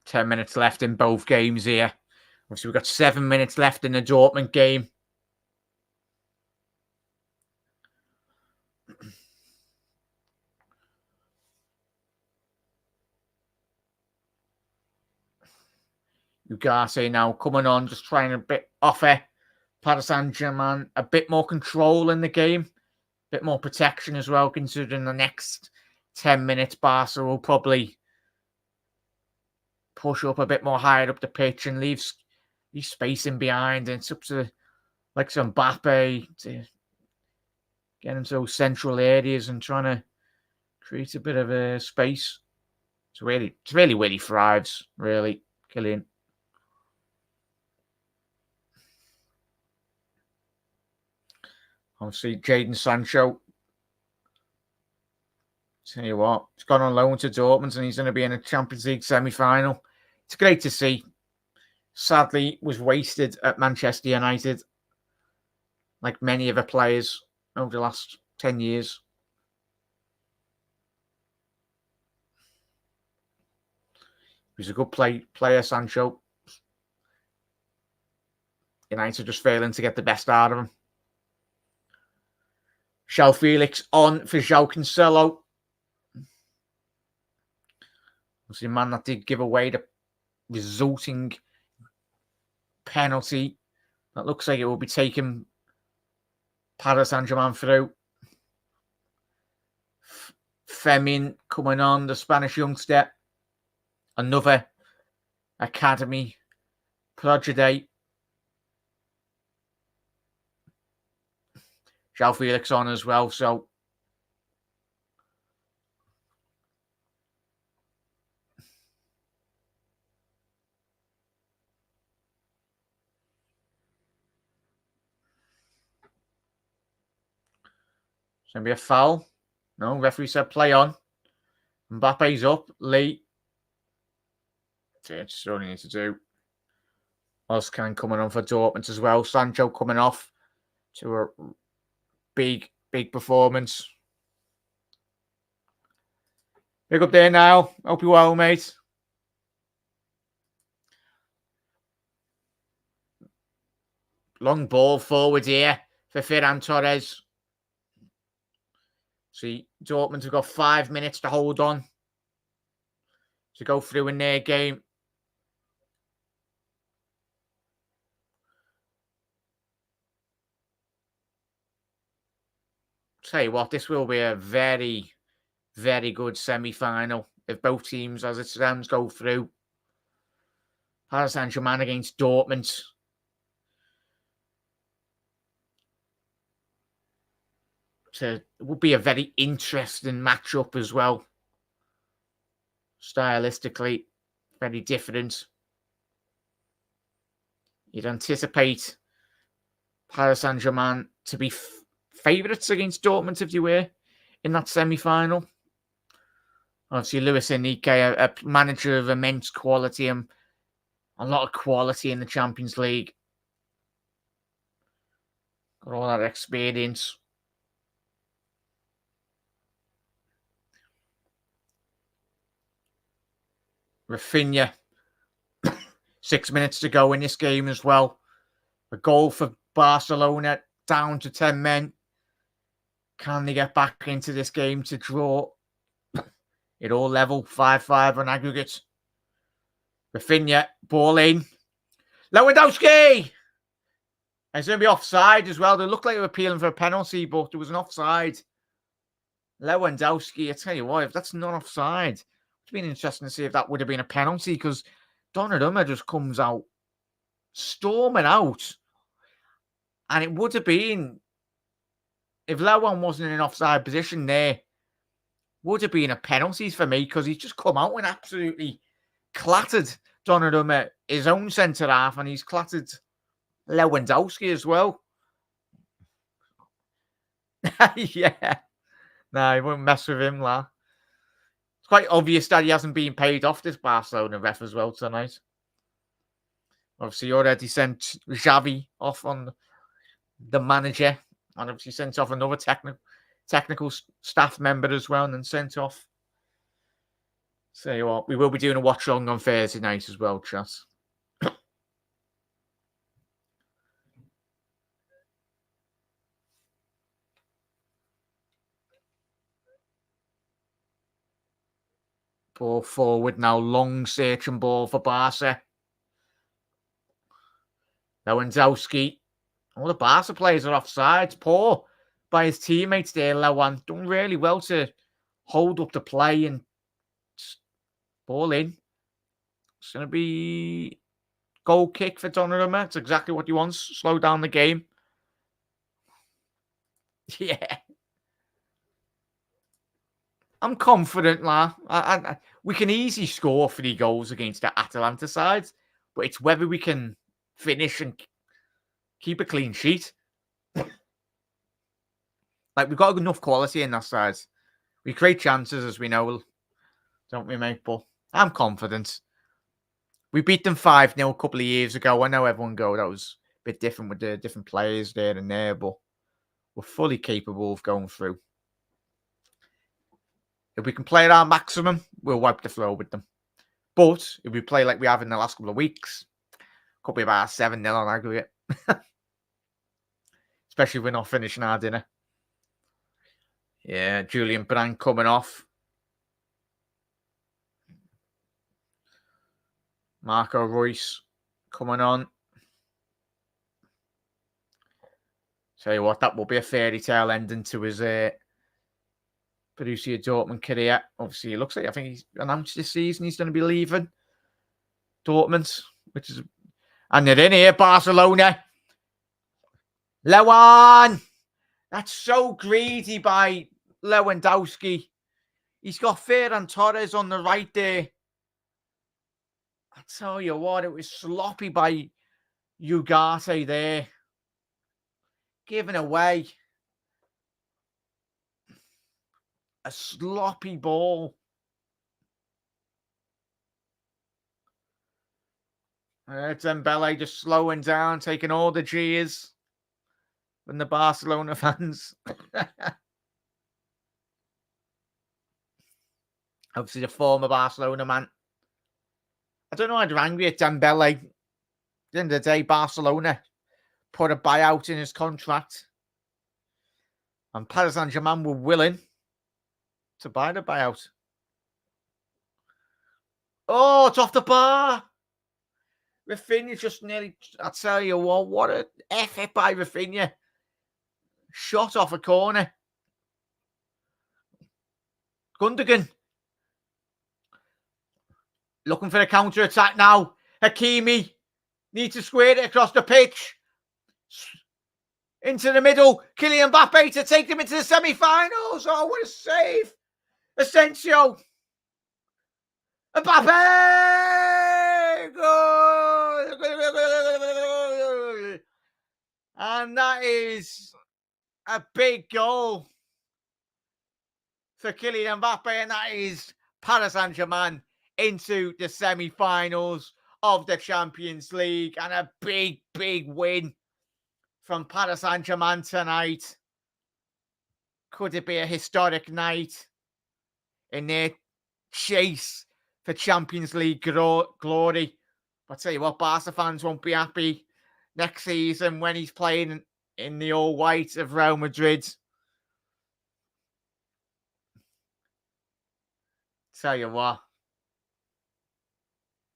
A: Ten minutes left in both games here. Obviously, we've got 7 minutes left in the Dortmund game. Ugarte now coming on, just trying to offer Paris Saint-Germain a bit more control in the game, a bit more protection as well, considering the next 10 minutes Barca will probably push up a bit more higher up the pitch and leave space in behind. And it's up to like some Mbappe to get into those central areas and trying to create a bit of a space. It's really where he thrives, really, Kylian. Obviously, Jadon Sancho. Tell you what, he's gone on loan to Dortmund and he's going to be in a Champions League semi-final. It's great to see. Sadly, was wasted at Manchester United, like many other players over the last 10 years. He's a good player, Sancho. United just failing to get the best out of him. João Felix on for João Cancelo. Obviously, a man that did give away the resulting penalty. That looks like it will be taking Paris Saint-Germain through. Femin coming on, the Spanish youngster. Another academy prodigy. João Felix on as well, so it's going to be a foul. No, referee said play on. Mbappe's up. Lee. That's all he needs to do. Oscan coming on for Dortmund as well. Sancho coming off to a big performance. Big up there, Niall. Hope you're well, mate. Long ball forward here for Ferran Torres. See, Dortmund have got 5 minutes to hold on to go through in their game. Tell you what, this will be a very, very good semi-final if both teams, as it stands, go through. Paris Saint-Germain against Dortmund. So it would be a very interesting matchup as well. Stylistically, very different. You'd anticipate Paris Saint-Germain to be favourites against Dortmund if you were in that semi-final. Obviously, Luis Enrique, a manager of immense quality and a lot of quality in the Champions League. Got all that experience. Vitinha, 6 minutes to go in this game as well. A goal for Barcelona, down to 10 men. Can they get back into this game to draw it all level? 5-5 on aggregate. Vitinha, ball in. Lewandowski! And it's going to be offside as well. They looked like they were appealing for a penalty, but there was an offside. Lewandowski, I tell you what, if that's not offside, it's been interesting to see if that would have been a penalty, because Donnarumma just comes out, storming out. And it would have been, if Lewan wasn't in an offside position there, would have been a penalty for me, because he's just come out and absolutely clattered Donnarumma, his own centre-half, and he's clattered Lewandowski as well. Yeah. No, he won't mess with him, la. It's quite obvious that he hasn't been paid off, this Barcelona ref as well tonight. Obviously, he already sent Xavi off on the manager, and obviously sent off another technical staff member as well, and then sent off. So what, we will be doing a watch-along on Thursday night as well, chat. Ball forward now, long searching ball for Barca. Lewandowski. All the Barca players are offside. Poor by his teammates there, Lewan. Done really well to hold up the play and ball in. It's going to be goal kick for Donnarumma. It's exactly what he wants. Slow down the game. Yeah. I'm confident, la. We can easily score 3 goals against the Atalanta side, but it's whether we can finish and keep a clean sheet. Like, we've got enough quality in that side. We create chances, as we know, don't we, mate? But I'm confident. We beat them 5-0 a couple of years ago. I know everyone go, that was a bit different with the different players there and there, but we're fully capable of going through. If we can play at our maximum, we'll wipe the floor with them. But if we play like we have in the last couple of weeks, could be about 7-0 on aggregate. Especially if we're not finishing our dinner. Yeah, Julian Brand coming off. Marco Reus coming on. Tell you what, that will be a fairy tale ending to his Borussia Dortmund career. Obviously, it looks like, I think he's announced this season he's going to be leaving Dortmund, which is, and they're in here, Barcelona. Lewan! That's so greedy by Lewandowski. He's got Ferran Torres on the right there. I tell you what, it was sloppy by Ugarte there. Giving away a sloppy ball. Dembele just slowing down, taking all the jeers from the Barcelona fans. Obviously, the former Barcelona man. I don't know why they're angry at Dembele. At the end of the day, Barcelona put a buyout in his contract. And Paris Saint-Germain were willing to buy the buyout. Oh, it's off the bar. Vitinha just nearly, I tell you what an effort by Vitinha. Shot off a corner. Gundogan looking for a counter attack now. Hakimi needs to square it across the pitch. Into the middle. Kylian Mbappe to take them into the semi-finals. Oh, what a save. Asensio. Mbappe! Goal! And that is a big goal for Kylian Mbappe, and that is Paris Saint-Germain into the semi-finals of the Champions League, and a big, big win from Paris Saint-Germain tonight. Could it be a historic night in their chase for Champions League glory? I'll tell you what, Barca fans won't be happy next season when he's playing in the all-white of Real Madrid. Tell you what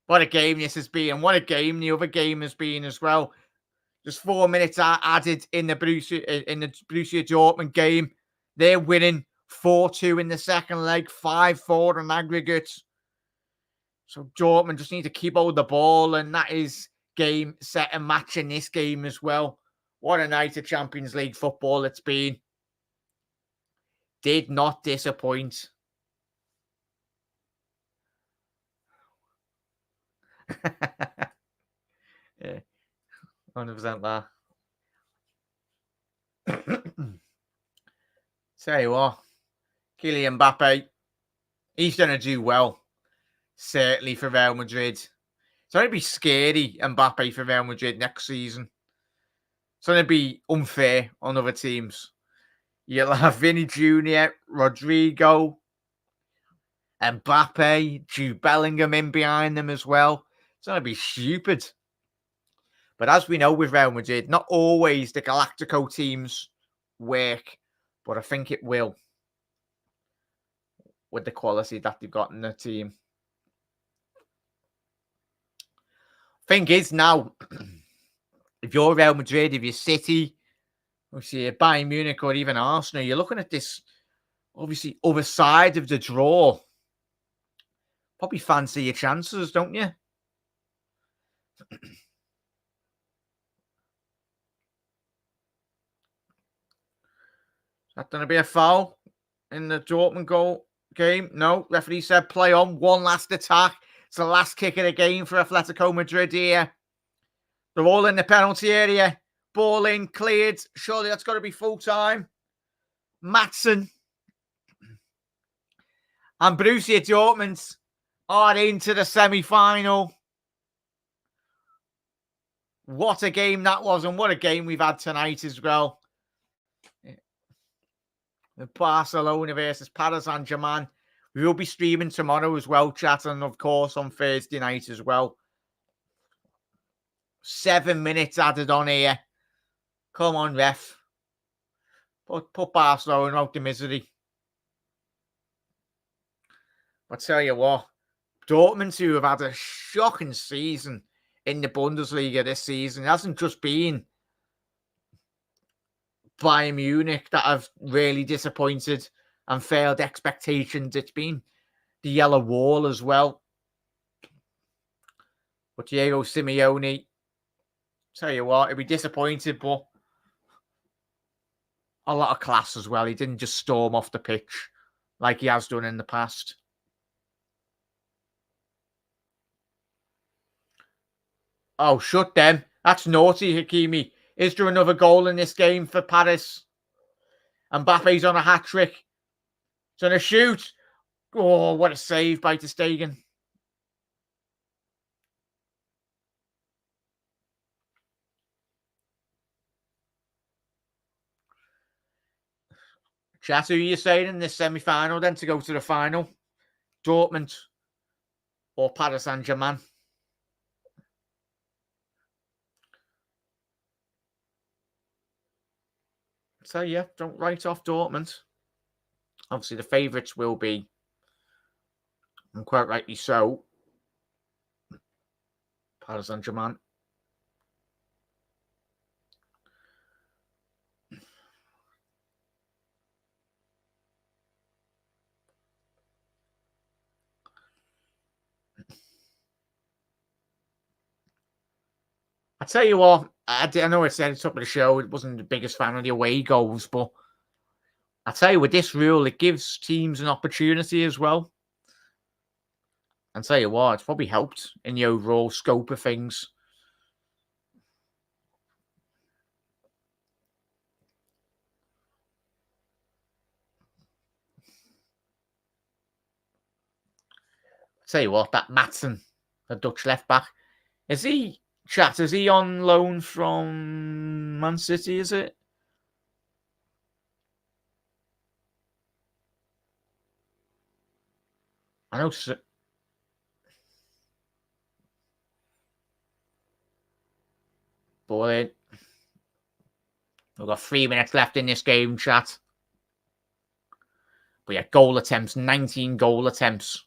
A: a game this has been, and what a game the other game has been as well. Just 4 minutes added in the Borussia Dortmund game. They're winning 4-2 in the second leg, 5-4 on aggregate. So Dortmund just need to keep hold of the ball, and that is game, set, and match in this game as well. What a night of Champions League football it's been. Did not disappoint. Yeah, 100% that. Tell you what, Kylian Mbappe, he's going to do well, certainly for Real Madrid. It's going to be scary, Mbappe, for Real Madrid next season. It's going to be unfair on other teams. You'll have Vinny Jr., Rodrigo, Mbappe, Jude Bellingham in behind them as well. It's going to be stupid. But as we know with Real Madrid, not always the Galactico teams work, but I think it will with the quality that they've got in the team. Thing is now, if you're Real Madrid, if you're City, obviously Bayern Munich or even Arsenal, you're looking at this, obviously, other side of the draw. Probably fancy your chances, don't you? Is that going to be a foul in the Dortmund goal game? No, referee said play on. One last attack. It's the last kick of the game for Atletico Madrid here. They're all in the penalty area. Ball in, cleared. Surely that's got to be full time. Maatsen and Borussia Dortmund are into the semi-final. What a game that was, and what a game we've had tonight as well. Barcelona versus Paris Saint-Germain. We will be streaming tomorrow as well, chat, and of course on Thursday night as well. 7 minutes added on here. Come on, ref. Put Barcelona out the misery. I'll tell you what, Dortmund, who have had a shocking season in the Bundesliga this season, it hasn't just been Bayern Munich that have really disappointed and failed expectations. It's been the yellow wall as well. But Diego Simeone, tell you what, he'll be disappointed, but a lot of class as well. He didn't just storm off the pitch like he has done in the past. Oh, shut them. That's naughty, Hakimi. Is there another goal in this game for Paris? Mbappe's on a hat-trick. He's on a shoot. Oh, what a save by Ter Stegen. Chat, who are you saying in this semi-final then to go to the final? Dortmund or Paris Saint-Germain? So, yeah, don't write off Dortmund. Obviously, the favourites will be, and quite rightly so, Paris Saint-Germain. tell you what, I know I said at the top of the show it wasn't the biggest fan of the away goals, but I tell you, with this rule, it gives teams an opportunity as well. And tell you what, it's probably helped in the overall scope of things. Tell you what, that Maatsen, the Dutch left back, is he on loan from Man City, is it? I know. But we've got 3 minutes left in this game, chat. But yeah, goal attempts, 19 goal attempts.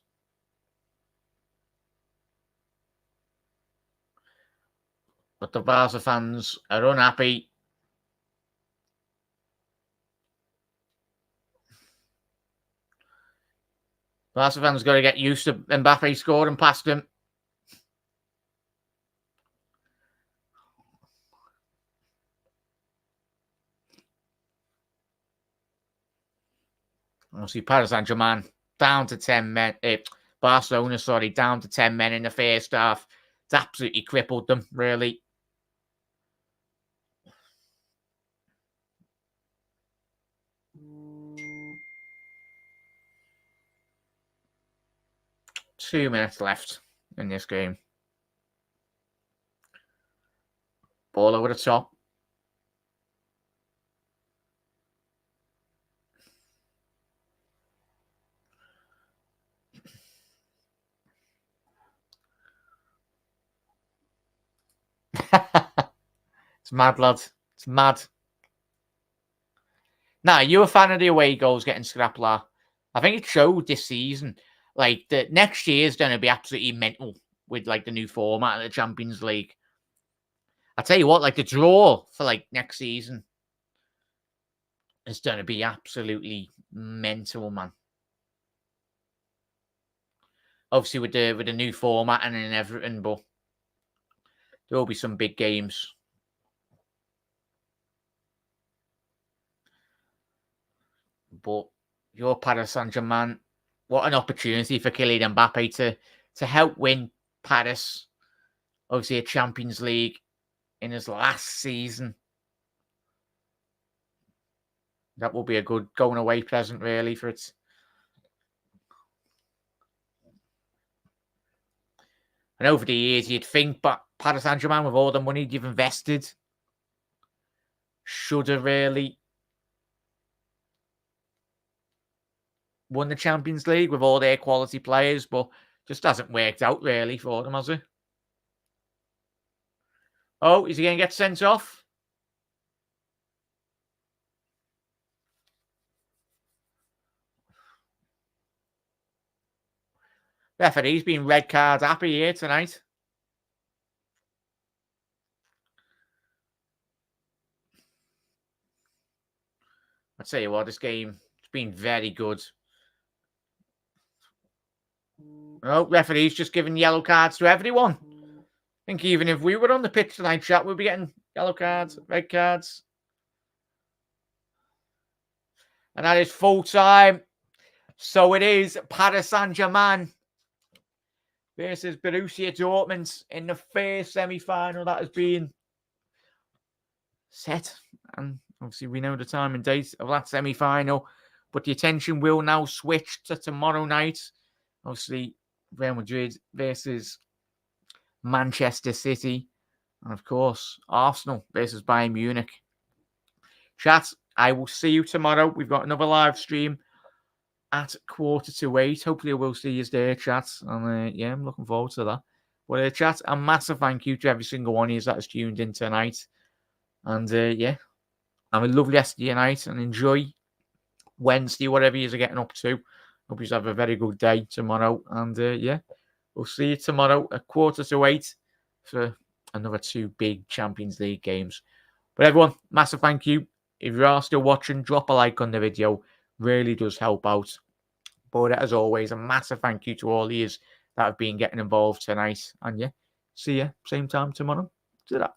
A: But the Barca fans are unhappy. Barca fans got to get used to Mbappe scoring past him. Obviously, Paris Saint-Germain down to 10 men. Barcelona, down to 10 men in the first half. It's absolutely crippled them, really. Two minutes left in this game. Ball over the top. It's mad, lads. It's mad. Now, you a fan of the away goals getting scrapped, lad? I think it showed this season. Like, the next year's going to be absolutely mental with, like, the new format of the Champions League. I tell you what, like, the draw for, like, next season is going to be absolutely mental, man. Obviously, with the new format and everything, but there will be some big games. But your Paris Saint-Germain, what an opportunity for Kylian Mbappe to help win Paris, obviously a Champions League in his last season. That will be a good going away present, really, for it. And over the years, you'd think, but Paris Saint-Germain, with all the money you've invested, should have really won the Champions League with all their quality players, but just hasn't worked out really for them, has it? Oh, is he going to get sent off? Referee's been red card happy here tonight. I tell you what, this game has been very good. Oh, referee's just giving yellow cards to everyone. I think even if we were on the pitch tonight, chat, we'd be getting yellow cards, red cards. And that is full time. So it is Paris Saint-Germain versus Borussia Dortmund in the first semi-final that has been set. And obviously we know the time and date of that semi-final. But the attention will now switch to tomorrow night. Obviously, Real Madrid versus Manchester City. And of course, Arsenal versus Bayern Munich. Chat, I will see you tomorrow. We've got another live stream at 7:45. Hopefully I will see you there, chat. And yeah, I'm looking forward to that. But chat, a massive thank you to every single one of you that has tuned in tonight. And yeah, have a lovely rest of your night and enjoy Wednesday, whatever you're getting up to. Hope you have a very good day tomorrow. And yeah, we'll see you tomorrow at 7:45 for another two big Champions League games. But everyone, massive thank you. If you are still watching, drop a like on the video. Really does help out. But as always, a massive thank you to all of you that have been getting involved tonight. And yeah, see you same time tomorrow. Ta-da.